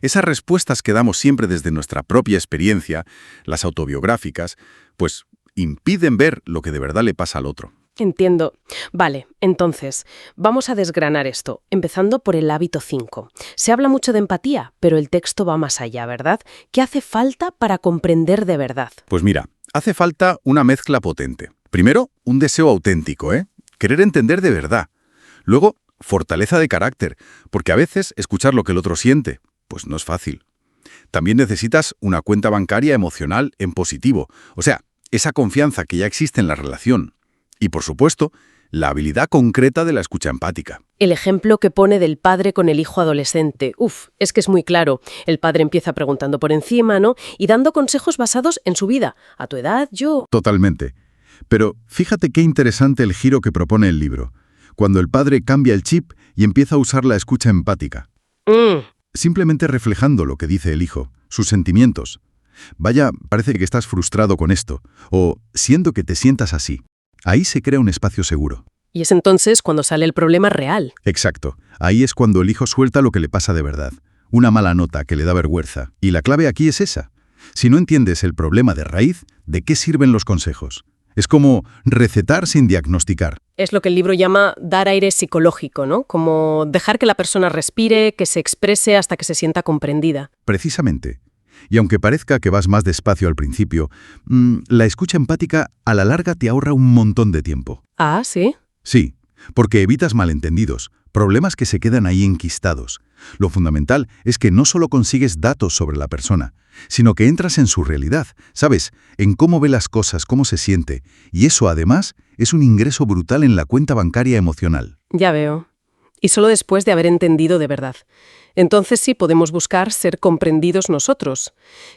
[SPEAKER 3] Esas respuestas que damos siempre desde nuestra propia experiencia, las autobiográficas, pues impiden ver lo que de verdad le pasa al otro.
[SPEAKER 1] Entiendo. Vale, entonces, vamos a desgranar esto, empezando por el hábito 5. Se habla mucho de empatía, pero el texto va más allá, ¿verdad? ¿Qué hace falta para comprender de verdad?
[SPEAKER 3] Pues mira, hace falta una mezcla potente. Primero, un deseo auténtico, querer entender de verdad. Luego, fortaleza de carácter, porque a veces escuchar lo que el otro siente, pues no es fácil. También necesitas una cuenta bancaria emocional en positivo, o sea, esa confianza que ya existe en la relación. Y, por supuesto, la habilidad concreta de la escucha empática.
[SPEAKER 1] El ejemplo que pone del padre con el hijo adolescente. Es que es muy claro. El padre empieza preguntando por encima, ¿no? Y dando consejos basados en su vida. A tu edad, yo...
[SPEAKER 2] Totalmente. Pero fíjate qué interesante el giro que propone el libro, cuando el padre cambia el chip y empieza a usar la escucha empática. Simplemente reflejando lo que dice el hijo, sus sentimientos. Vaya, parece que estás frustrado con esto, o siento que te sientas así. Ahí se crea un espacio seguro.
[SPEAKER 1] Y es entonces cuando sale el problema real.
[SPEAKER 2] Exacto. Ahí es cuando el hijo suelta lo que le pasa de verdad. Una mala nota que le da vergüenza. Y la clave aquí es esa. Si no entiendes el problema de raíz, ¿de qué sirven los consejos? Es como recetar sin diagnosticar.
[SPEAKER 1] Es lo que el libro llama dar aire psicológico, ¿no? Como dejar que la persona respire, que se exprese hasta que se sienta comprendida.
[SPEAKER 2] Precisamente. Y aunque parezca que vas más despacio al principio, la escucha empática a la larga te ahorra un montón de tiempo.
[SPEAKER 1] Ah, ¿sí?
[SPEAKER 2] Sí, porque evitas malentendidos, problemas que se quedan ahí enquistados. Lo fundamental es que no solo consigues datos sobre la persona, sino que entras en su realidad, ¿sabes? En cómo ve las cosas, cómo se siente. Y eso, además, es un ingreso brutal en la cuenta bancaria emocional.
[SPEAKER 1] Ya veo. Y solo después de haber entendido de verdad. Entonces sí podemos buscar ser comprendidos nosotros.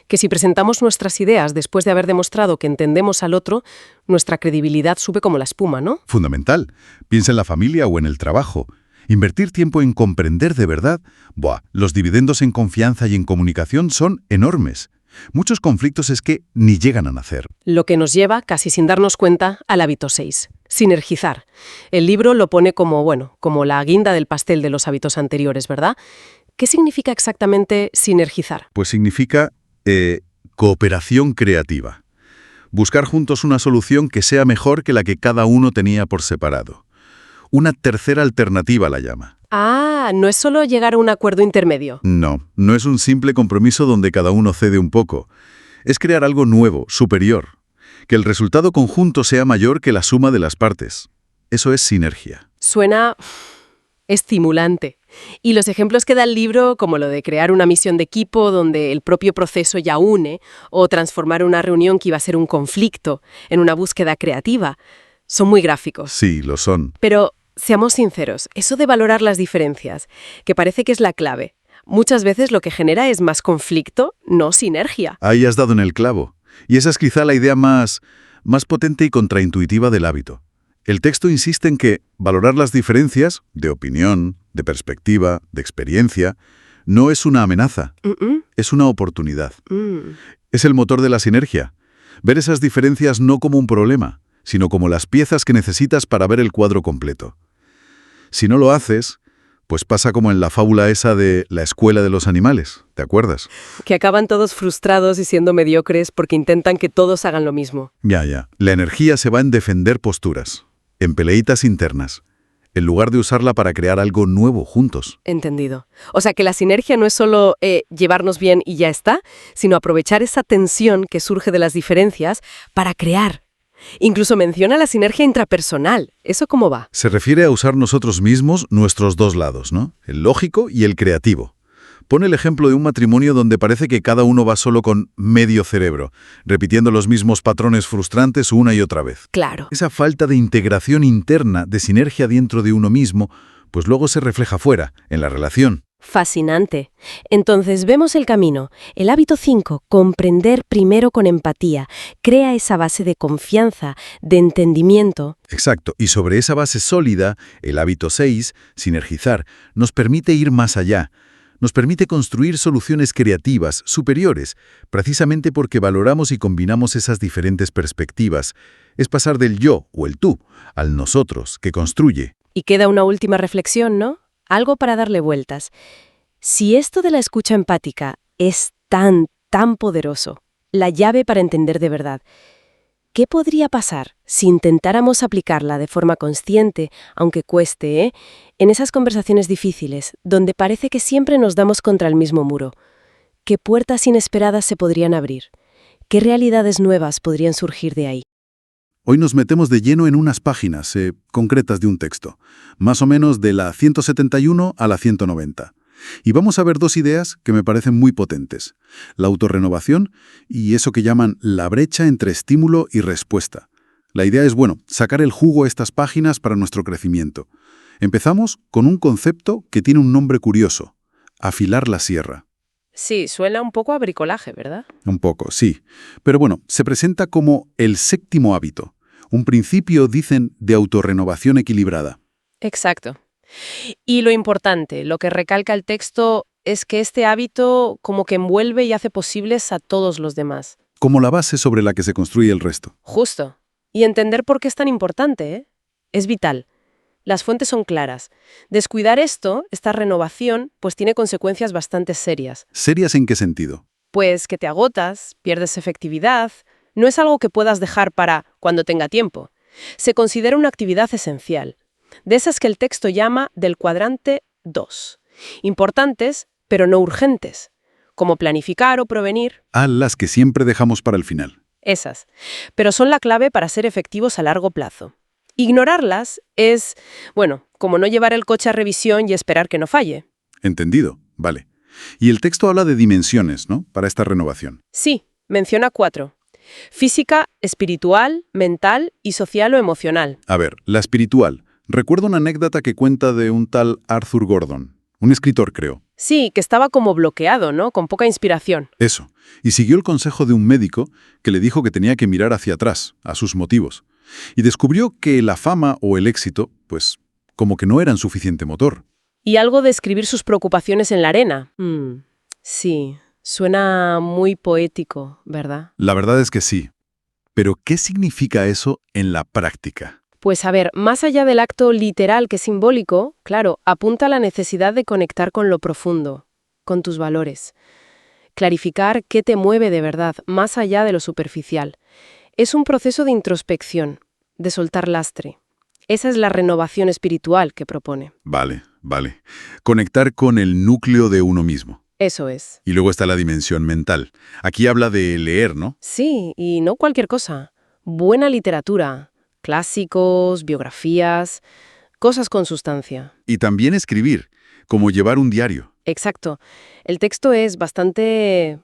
[SPEAKER 1] Que si presentamos nuestras ideas después de haber demostrado que entendemos al otro, nuestra credibilidad sube como la espuma, ¿no?
[SPEAKER 2] Fundamental. Piensa en la familia o en el trabajo. Invertir tiempo en comprender de verdad, los dividendos en confianza y en comunicación son enormes. Muchos conflictos es que ni llegan a nacer.
[SPEAKER 1] Lo que nos lleva, casi sin darnos cuenta, al hábito 6. Sinergizar. El libro lo pone como la guinda del pastel de los hábitos anteriores, ¿verdad? ¿Qué significa exactamente sinergizar?
[SPEAKER 2] Pues significa cooperación creativa. Buscar juntos una solución que sea mejor que la que cada uno tenía por separado. Una tercera alternativa la llama.
[SPEAKER 1] Ah, no es solo llegar a un acuerdo intermedio.
[SPEAKER 2] No es un simple compromiso donde cada uno cede un poco. Es crear algo nuevo, superior. Que el resultado conjunto sea mayor que la suma de las partes. Eso es sinergia.
[SPEAKER 1] Suena estimulante. Y los ejemplos que da el libro, como lo de crear una misión de equipo donde el propio proceso ya une, o transformar una reunión que iba a ser un conflicto en una búsqueda creativa, son muy gráficos.
[SPEAKER 2] Sí, lo son.
[SPEAKER 1] Pero seamos sinceros, eso de valorar las diferencias, que parece que es la clave, muchas veces lo que genera es más conflicto, no sinergia.
[SPEAKER 2] Ahí has dado en el clavo. Y esa es quizá la idea más potente y contraintuitiva del hábito. El texto insiste en que valorar las diferencias, de opinión, de perspectiva, de experiencia, no es una amenaza, es una oportunidad. Es el motor de la sinergia. Ver esas diferencias no como un problema, sino como las piezas que necesitas para ver el cuadro completo. Si no lo haces, pues pasa como en la fábula esa de la escuela de los animales, ¿te acuerdas?
[SPEAKER 1] Que acaban todos frustrados y siendo mediocres porque intentan que todos hagan lo mismo.
[SPEAKER 2] Ya. La energía se va en defender posturas, en peleitas internas, en lugar de usarla para crear algo nuevo juntos.
[SPEAKER 1] Entendido. O sea que la sinergia no es solo llevarnos bien y ya está, sino aprovechar esa tensión que surge de las diferencias para crear. Incluso menciona la sinergia intrapersonal. ¿Eso cómo va?
[SPEAKER 2] Se refiere a usar nosotros mismos nuestros dos lados, ¿no? El lógico y el creativo. Pone el ejemplo de un matrimonio donde parece que cada uno va solo con medio cerebro, repitiendo los mismos patrones frustrantes una y otra vez.
[SPEAKER 1] Claro.
[SPEAKER 2] Esa falta de integración interna, de sinergia dentro de uno mismo, pues luego se refleja fuera, en la relación.
[SPEAKER 1] Fascinante. Entonces vemos el camino. El hábito 5, comprender primero con empatía, crea esa base de confianza, de entendimiento.
[SPEAKER 2] Exacto, y sobre esa base sólida, el hábito 6, sinergizar, nos permite ir más allá. Nos permite construir soluciones creativas, superiores, precisamente porque valoramos y combinamos esas diferentes perspectivas. Es pasar del yo o el tú al nosotros, que construye.
[SPEAKER 1] Y queda una última reflexión, ¿no? Algo para darle vueltas. Si esto de la escucha empática es tan poderoso, la llave para entender de verdad, ¿qué podría pasar si intentáramos aplicarla de forma consciente, aunque cueste, en esas conversaciones difíciles, donde parece que siempre nos damos contra el mismo muro? ¿Qué puertas inesperadas se podrían abrir? ¿Qué realidades nuevas podrían surgir de ahí?
[SPEAKER 2] Hoy nos metemos de lleno en unas páginas concretas de un texto, más o menos de la 171 a la 190. Y vamos a ver dos ideas que me parecen muy potentes: la autorrenovación y eso que llaman la brecha entre estímulo y respuesta. La idea es, sacar el jugo a estas páginas para nuestro crecimiento. Empezamos con un concepto que tiene un nombre curioso: afilar la sierra.
[SPEAKER 1] Sí, suena un poco a bricolaje, ¿verdad?
[SPEAKER 2] Un poco, sí. Pero se presenta como el séptimo hábito. Un principio, dicen, de autorrenovación equilibrada.
[SPEAKER 1] Exacto. Y lo importante, lo que recalca el texto, es que este hábito como que envuelve y hace posibles a todos los demás.
[SPEAKER 2] Como la base sobre la que se construye el resto.
[SPEAKER 1] Justo. Y entender por qué es tan importante, es vital. Las fuentes son claras. Descuidar esta renovación, pues tiene consecuencias bastante serias.
[SPEAKER 2] ¿Serias en qué sentido?
[SPEAKER 1] Pues que te agotas, pierdes efectividad. No es algo que puedas dejar para cuando tenga tiempo. Se considera una actividad esencial. De esas que el texto llama del cuadrante 2. Importantes, pero no urgentes. Como planificar o prevenir.
[SPEAKER 2] Las que siempre dejamos para el final.
[SPEAKER 1] Esas. Pero son la clave para ser efectivos a largo plazo. Ignorarlas es, como no llevar el coche a revisión y esperar que no falle.
[SPEAKER 2] Entendido, vale. Y el texto habla de dimensiones, ¿no?, para esta renovación.
[SPEAKER 1] Sí, menciona 4. Física, espiritual, mental y social o emocional.
[SPEAKER 2] A ver, la espiritual. Recuerdo una anécdota que cuenta de un tal Arthur Gordon, un escritor, creo.
[SPEAKER 1] Sí, que estaba como bloqueado, ¿no? Con poca inspiración.
[SPEAKER 2] Eso. Y siguió el consejo de un médico que le dijo que tenía que mirar hacia atrás, a sus motivos. Y descubrió que la fama o el éxito, pues, como que no eran suficiente motor.
[SPEAKER 1] Y algo de escribir sus preocupaciones en la arena. Sí, suena muy poético, ¿verdad?
[SPEAKER 2] La verdad es que sí. Pero, ¿qué significa eso en la práctica?
[SPEAKER 1] Pues a ver, más allá del acto literal que es simbólico, claro, apunta a la necesidad de conectar con lo profundo, con tus valores. Clarificar qué te mueve de verdad, más allá de lo superficial. Es un proceso de introspección, de soltar lastre. Esa es la renovación espiritual que propone.
[SPEAKER 2] Vale. Conectar con el núcleo de uno mismo.
[SPEAKER 1] Eso es.
[SPEAKER 2] Y luego está la dimensión mental. Aquí habla de leer, ¿no?
[SPEAKER 1] Sí, y no cualquier cosa. Buena literatura, clásicos, biografías, cosas con sustancia.
[SPEAKER 2] Y también escribir, como llevar un diario.
[SPEAKER 1] Exacto. El texto es bastante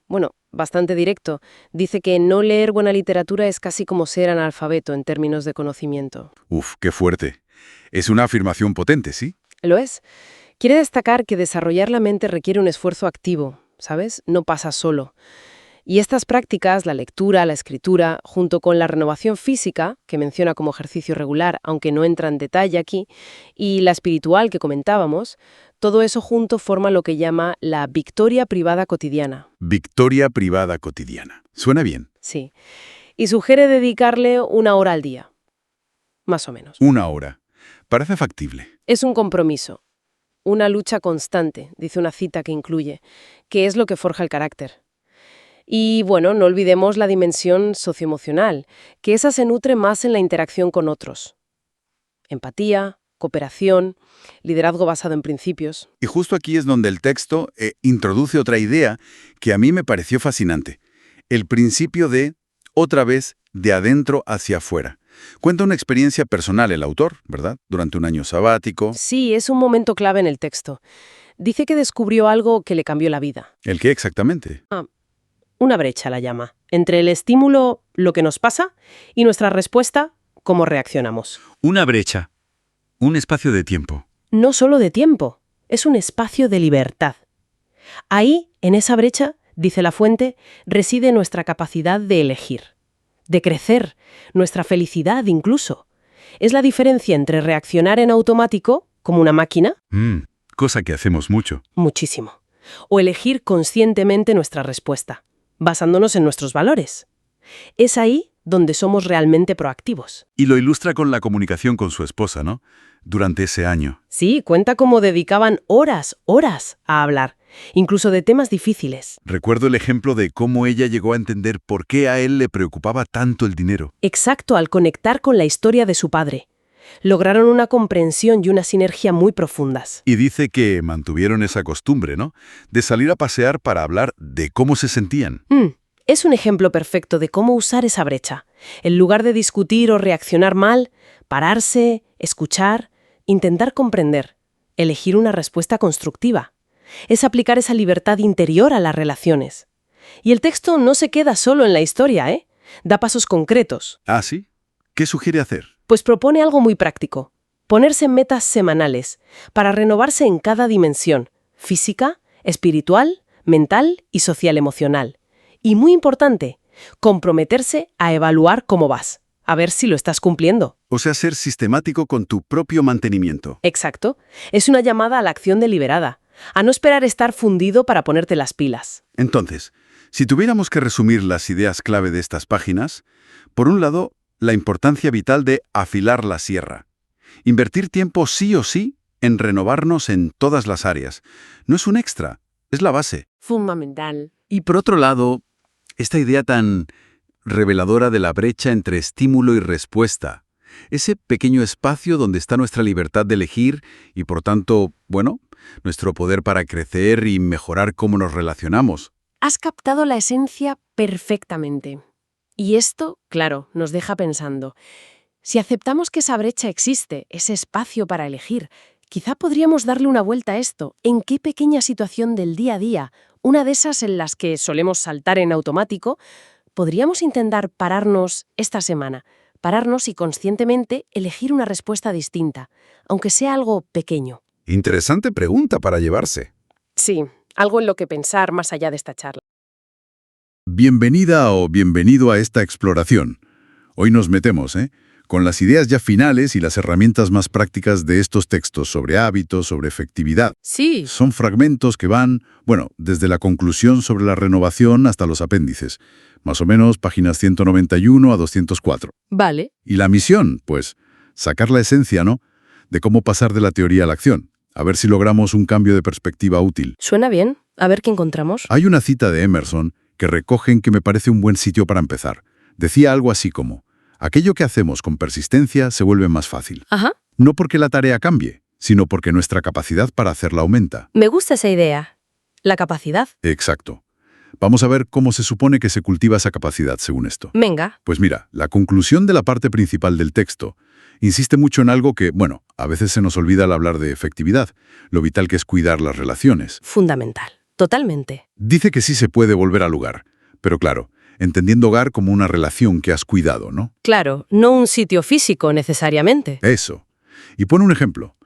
[SPEAKER 1] directo. Dice que no leer buena literatura es casi como ser analfabeto en términos de conocimiento.
[SPEAKER 2] Uf, qué fuerte. Es una afirmación potente, ¿sí?
[SPEAKER 1] Lo es. Quiere destacar que desarrollar la mente requiere un esfuerzo activo, ¿sabes? No pasa solo. Y estas prácticas, la lectura, la escritura, junto con la renovación física, que menciona como ejercicio regular, aunque no entra en detalle aquí, y la espiritual que comentábamos, todo eso junto forma lo que llama la victoria privada cotidiana.
[SPEAKER 2] Victoria privada cotidiana. Suena bien.
[SPEAKER 1] Sí. Y sugiere dedicarle 1 hora al día. más o menos.
[SPEAKER 2] 1 hora. Parece factible.
[SPEAKER 1] Es un compromiso, una lucha constante, dice una cita que incluye, que es lo que forja el carácter. Y bueno, no olvidemos la dimensión socioemocional, que esa se nutre más en la interacción con otros. Empatía, cooperación, liderazgo basado en principios.
[SPEAKER 2] Y justo aquí es donde el texto introduce otra idea que a mí me pareció fascinante. El principio de, otra vez, de adentro hacia afuera. Cuenta una experiencia personal el autor, ¿verdad? Durante un año sabático.
[SPEAKER 1] Sí, es un momento clave en el texto. Dice que descubrió algo que le cambió la vida.
[SPEAKER 2] ¿El qué exactamente?
[SPEAKER 1] Una brecha la llama, entre el estímulo, lo que nos pasa, y nuestra respuesta, cómo reaccionamos.
[SPEAKER 2] Una brecha. Un espacio de tiempo.
[SPEAKER 1] No solo de tiempo, es un espacio de libertad. Ahí, en esa brecha, dice la fuente, reside nuestra capacidad de elegir, de crecer, nuestra felicidad incluso. Es la diferencia entre reaccionar en automático, como una máquina,
[SPEAKER 2] Cosa que hacemos mucho.
[SPEAKER 1] muchísimo, o elegir conscientemente nuestra respuesta, basándonos en nuestros valores. Es ahí donde somos realmente proactivos.
[SPEAKER 2] Y lo ilustra con la comunicación con su esposa, ¿no? Durante ese año.
[SPEAKER 1] Sí, cuenta cómo dedicaban horas a hablar, incluso de temas difíciles.
[SPEAKER 2] Recuerdo el ejemplo de cómo ella llegó a entender por qué a él le preocupaba tanto el dinero.
[SPEAKER 1] Exacto, al conectar con la historia de su padre. Lograron una comprensión y una sinergia muy profundas.
[SPEAKER 2] Y dice que mantuvieron esa costumbre, ¿no? De salir a pasear para hablar de cómo se sentían.
[SPEAKER 1] Es un ejemplo perfecto de cómo usar esa brecha. En lugar de discutir o reaccionar mal, pararse, escuchar, intentar comprender, elegir una respuesta constructiva. Es aplicar esa libertad interior a las relaciones. Y el texto no se queda solo en la historia, ¿eh? Da pasos concretos.
[SPEAKER 2] ¿Ah, sí? ¿Qué sugiere hacer?
[SPEAKER 1] Pues propone algo muy práctico. Ponerse metas semanales para renovarse en cada dimensión: física, espiritual, mental y social-emocional. Y muy importante, comprometerse a evaluar cómo vas, a ver si lo estás cumpliendo.
[SPEAKER 2] O sea, ser sistemático con tu propio mantenimiento.
[SPEAKER 1] Exacto. Es una llamada a la acción deliberada, a no esperar estar fundido para ponerte las pilas.
[SPEAKER 2] Entonces, si tuviéramos que resumir las ideas clave de estas páginas, por un lado, la importancia vital de afilar la sierra. Invertir tiempo sí o sí en renovarnos en todas las áreas. No es un extra, es la base.
[SPEAKER 1] Fundamental.
[SPEAKER 2] Y por otro lado, esta idea tan reveladora de la brecha entre estímulo y respuesta. Ese pequeño espacio donde está nuestra libertad de elegir y, por tanto, bueno, nuestro poder para crecer y mejorar cómo nos relacionamos.
[SPEAKER 1] Has captado la esencia perfectamente. Y esto, claro, nos deja pensando. Si aceptamos que esa brecha existe, ese espacio para elegir, quizá podríamos darle una vuelta a esto. ¿En qué pequeña situación del día a día, una de esas en las que solemos saltar en automático, podríamos intentar pararnos esta semana? Pararnos y conscientemente elegir una respuesta distinta, aunque sea algo pequeño.
[SPEAKER 2] Interesante pregunta para llevarse.
[SPEAKER 1] Sí, algo en lo que pensar más allá de esta charla.
[SPEAKER 2] Bienvenida o bienvenido a esta exploración. Hoy nos metemos, con las ideas ya finales y las herramientas más prácticas de estos textos sobre hábitos, sobre efectividad.
[SPEAKER 1] Sí.
[SPEAKER 2] Son fragmentos que van, desde la conclusión sobre la renovación hasta los apéndices. Más o menos páginas 191 a 204.
[SPEAKER 1] Vale.
[SPEAKER 2] Y la misión, pues, sacar la esencia, ¿no?, de cómo pasar de la teoría a la acción. A ver si logramos un cambio de perspectiva útil.
[SPEAKER 1] Suena bien. A ver qué encontramos.
[SPEAKER 2] Hay una cita de Emerson que recogen que me parece un buen sitio para empezar. Decía algo así como: aquello que hacemos con persistencia se vuelve más fácil.
[SPEAKER 1] Ajá.
[SPEAKER 2] No porque la tarea cambie, sino porque nuestra capacidad para hacerla aumenta.
[SPEAKER 1] Me gusta esa idea. La capacidad.
[SPEAKER 2] Exacto. Vamos a ver cómo se supone que se cultiva esa capacidad según esto.
[SPEAKER 1] Venga.
[SPEAKER 2] Pues mira, la conclusión de la parte principal del texto insiste mucho en algo que, a veces se nos olvida al hablar de efectividad, lo vital que es cuidar las relaciones.
[SPEAKER 1] Fundamental. Totalmente.
[SPEAKER 2] Dice que sí se puede volver al hogar, pero claro, entendiendo hogar como una relación que has cuidado, ¿no?
[SPEAKER 1] Claro, no un sitio físico necesariamente.
[SPEAKER 2] Eso. Y pone un ejemplo,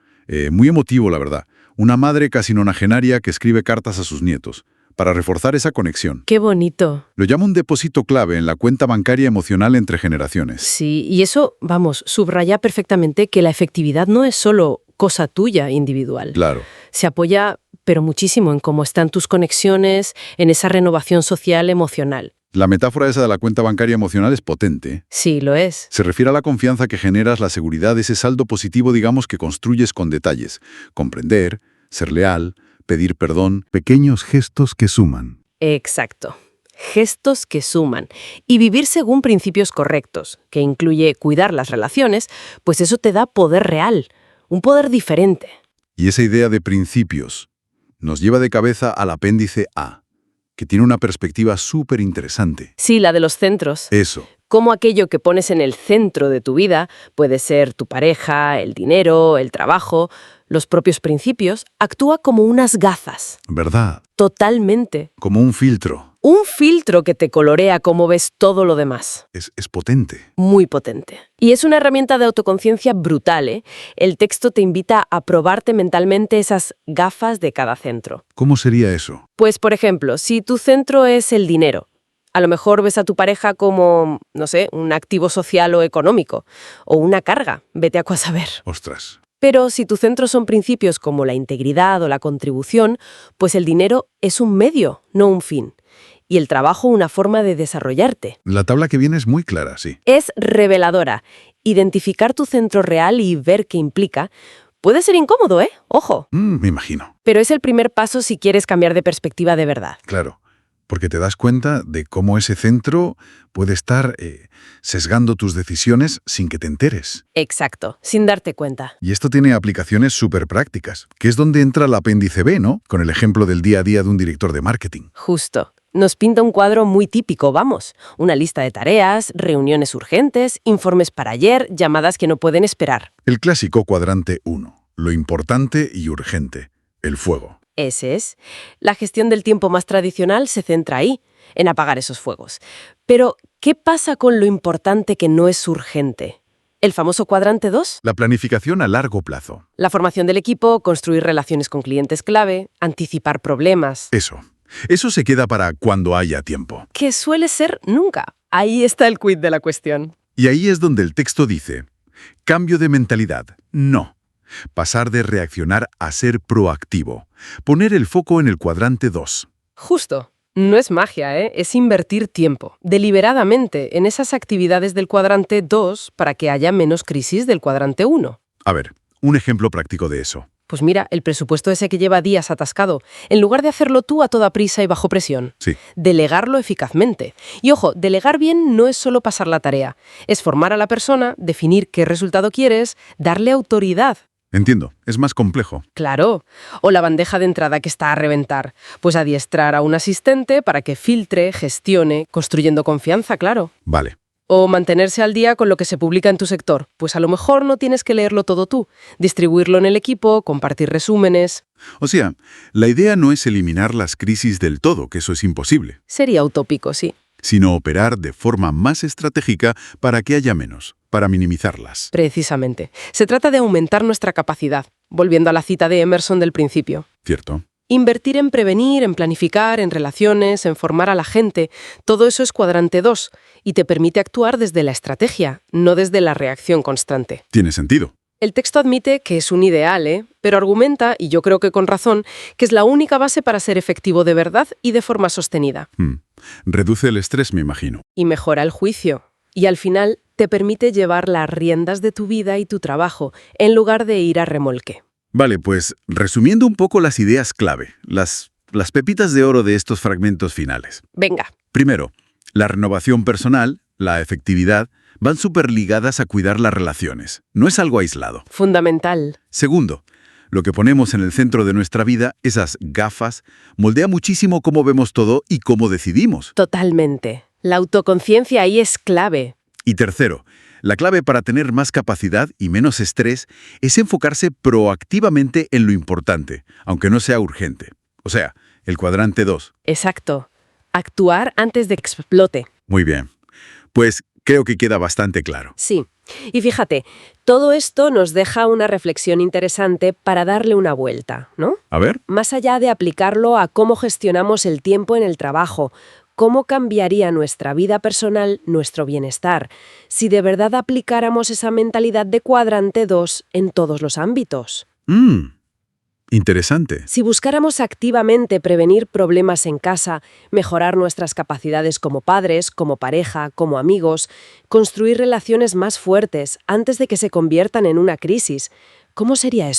[SPEAKER 2] muy emotivo la verdad, una madre casi nonagenaria que escribe cartas a sus nietos, para reforzar esa conexión.
[SPEAKER 1] Qué bonito.
[SPEAKER 2] Lo llama un depósito clave en la cuenta bancaria emocional entre generaciones.
[SPEAKER 1] Sí, y eso, subraya perfectamente que la efectividad no es solo cosa tuya individual.
[SPEAKER 2] Claro.
[SPEAKER 1] Se apoya, pero muchísimo, en cómo están tus conexiones, en esa renovación social emocional.
[SPEAKER 2] La metáfora esa de la cuenta bancaria emocional es potente.
[SPEAKER 1] Sí, lo es.
[SPEAKER 2] Se refiere a la confianza que generas, la seguridad de ese saldo positivo, digamos, que construyes con detalles. Comprender, ser leal, pedir perdón, pequeños gestos que suman.
[SPEAKER 1] Exacto. Gestos que suman. Y vivir según principios correctos, que incluye cuidar las relaciones, pues eso te da poder real, un poder diferente.
[SPEAKER 2] Y esa idea de principios nos lleva de cabeza al apéndice A, que tiene una perspectiva súper interesante.
[SPEAKER 1] Sí, la de los centros.
[SPEAKER 2] Eso,
[SPEAKER 1] Cómo aquello que pones en el centro de tu vida, puede ser tu pareja, el dinero, el trabajo, los propios principios, actúa como unas gafas.
[SPEAKER 2] ¿verdad?
[SPEAKER 1] Totalmente.
[SPEAKER 2] Como un filtro.
[SPEAKER 1] Un filtro que te colorea cómo ves todo lo demás.
[SPEAKER 2] Es potente.
[SPEAKER 1] Muy potente. Y es una herramienta de autoconciencia brutal, ¿eh? El texto te invita a probarte mentalmente esas gafas de cada centro.
[SPEAKER 2] ¿Cómo sería eso?
[SPEAKER 1] Pues, por ejemplo, si tu centro es el dinero, a lo mejor ves a tu pareja como, no sé, un activo social o económico, o una carga, vete a saber.
[SPEAKER 2] Ostras.
[SPEAKER 1] Pero si tu centro son principios como la integridad o la contribución, pues el dinero es un medio, no un fin. Y el trabajo una forma de desarrollarte.
[SPEAKER 2] La tabla que viene es muy clara, sí.
[SPEAKER 1] Es reveladora. Identificar tu centro real y ver qué implica puede ser incómodo, ¿eh? Ojo.
[SPEAKER 2] Me imagino.
[SPEAKER 1] Pero es el primer paso si quieres cambiar de perspectiva de verdad.
[SPEAKER 2] Claro. Porque te das cuenta de cómo ese centro puede estar sesgando tus decisiones sin que te enteres.
[SPEAKER 1] Exacto, sin darte cuenta.
[SPEAKER 2] Y esto tiene aplicaciones súper prácticas, que es donde entra el apéndice B, ¿no? Con el ejemplo del día a día de un director de marketing.
[SPEAKER 1] Justo. Nos pinta un cuadro muy típico, vamos. Una lista de tareas, reuniones urgentes, informes para ayer, llamadas que no pueden esperar.
[SPEAKER 2] El clásico cuadrante 1, lo importante y urgente, el fuego.
[SPEAKER 1] Ese es. La gestión del tiempo más tradicional se centra ahí, en apagar esos fuegos. Pero, ¿qué pasa con lo importante que no es urgente? ¿El famoso cuadrante 2?
[SPEAKER 2] La planificación a largo plazo.
[SPEAKER 1] La formación del equipo, construir relaciones con clientes clave, anticipar problemas.
[SPEAKER 2] Eso se queda para cuando haya tiempo.
[SPEAKER 1] Que suele ser nunca. Ahí está el quid de la cuestión.
[SPEAKER 2] Y ahí es donde el texto dice, cambio de mentalidad, no. Pasar de reaccionar a ser proactivo. Poner el foco en el cuadrante 2.
[SPEAKER 1] Justo. No es magia, ¿eh? Es invertir tiempo, deliberadamente, en esas actividades del cuadrante 2 para que haya menos crisis del cuadrante 1.
[SPEAKER 2] A ver, un ejemplo práctico de eso.
[SPEAKER 1] Pues mira, el presupuesto ese que lleva días atascado, en lugar de hacerlo tú a toda prisa y bajo presión,
[SPEAKER 2] Sí.
[SPEAKER 1] delegarlo eficazmente. Y ojo, delegar bien no es solo pasar la tarea, es formar a la persona, definir qué resultado quieres, darle autoridad.
[SPEAKER 2] Entiendo, es más complejo.
[SPEAKER 1] Claro. O la bandeja de entrada que está a reventar. Pues adiestrar a un asistente para que filtre, gestione, construyendo confianza, claro.
[SPEAKER 2] Vale.
[SPEAKER 1] O mantenerse al día con lo que se publica en tu sector. Pues a lo mejor no tienes que leerlo todo tú. Distribuirlo en el equipo, compartir resúmenes.
[SPEAKER 2] O sea, la idea no es eliminar las crisis del todo, que eso es imposible,
[SPEAKER 1] Sería utópico, sí.
[SPEAKER 2] sino operar de forma más estratégica para que haya menos, para minimizarlas.
[SPEAKER 1] Precisamente. Se trata de aumentar nuestra capacidad, volviendo a la cita de Emerson del principio.
[SPEAKER 2] ¿Cierto?
[SPEAKER 1] Invertir en prevenir, en planificar, en relaciones, en formar a la gente, todo eso es cuadrante 2 y te permite actuar desde la estrategia, no desde la reacción constante.
[SPEAKER 2] Tiene sentido.
[SPEAKER 1] El texto admite que es un ideal, pero argumenta, y yo creo que con razón, que es la única base para ser efectivo de verdad y de forma sostenida.
[SPEAKER 2] Reduce el estrés, me imagino.
[SPEAKER 1] Y mejora el juicio. Y al final te permite llevar las riendas de tu vida y tu trabajo, en lugar de ir a remolque.
[SPEAKER 2] Vale, pues resumiendo un poco las ideas clave, las pepitas de oro de estos fragmentos finales.
[SPEAKER 1] Venga.
[SPEAKER 2] Primero, la renovación personal, la efectividad, van súper ligadas a cuidar las relaciones. No es algo aislado.
[SPEAKER 1] Fundamental.
[SPEAKER 2] Segundo, lo que ponemos en el centro de nuestra vida, esas gafas, moldea muchísimo cómo vemos todo y cómo decidimos.
[SPEAKER 1] Totalmente. La autoconciencia ahí es clave.
[SPEAKER 2] Y tercero, la clave para tener más capacidad y menos estrés es enfocarse proactivamente en lo importante, aunque no sea urgente. O sea, el cuadrante 2.
[SPEAKER 1] Exacto. Actuar antes de que explote.
[SPEAKER 2] Muy bien. Pues creo que queda bastante claro.
[SPEAKER 1] Sí. Y fíjate, todo esto nos deja una reflexión interesante para darle una vuelta, ¿no?
[SPEAKER 2] A ver.
[SPEAKER 1] Más allá de aplicarlo a cómo gestionamos el tiempo en el trabajo, ¿cómo cambiaría nuestra vida personal, nuestro bienestar, si de verdad aplicáramos esa mentalidad de cuadrante 2 en todos los ámbitos?
[SPEAKER 2] Interesante.
[SPEAKER 1] Si buscáramos activamente prevenir problemas en casa, mejorar nuestras capacidades como padres, como pareja, como amigos, construir relaciones más fuertes antes de que se conviertan en una crisis, ¿cómo sería eso?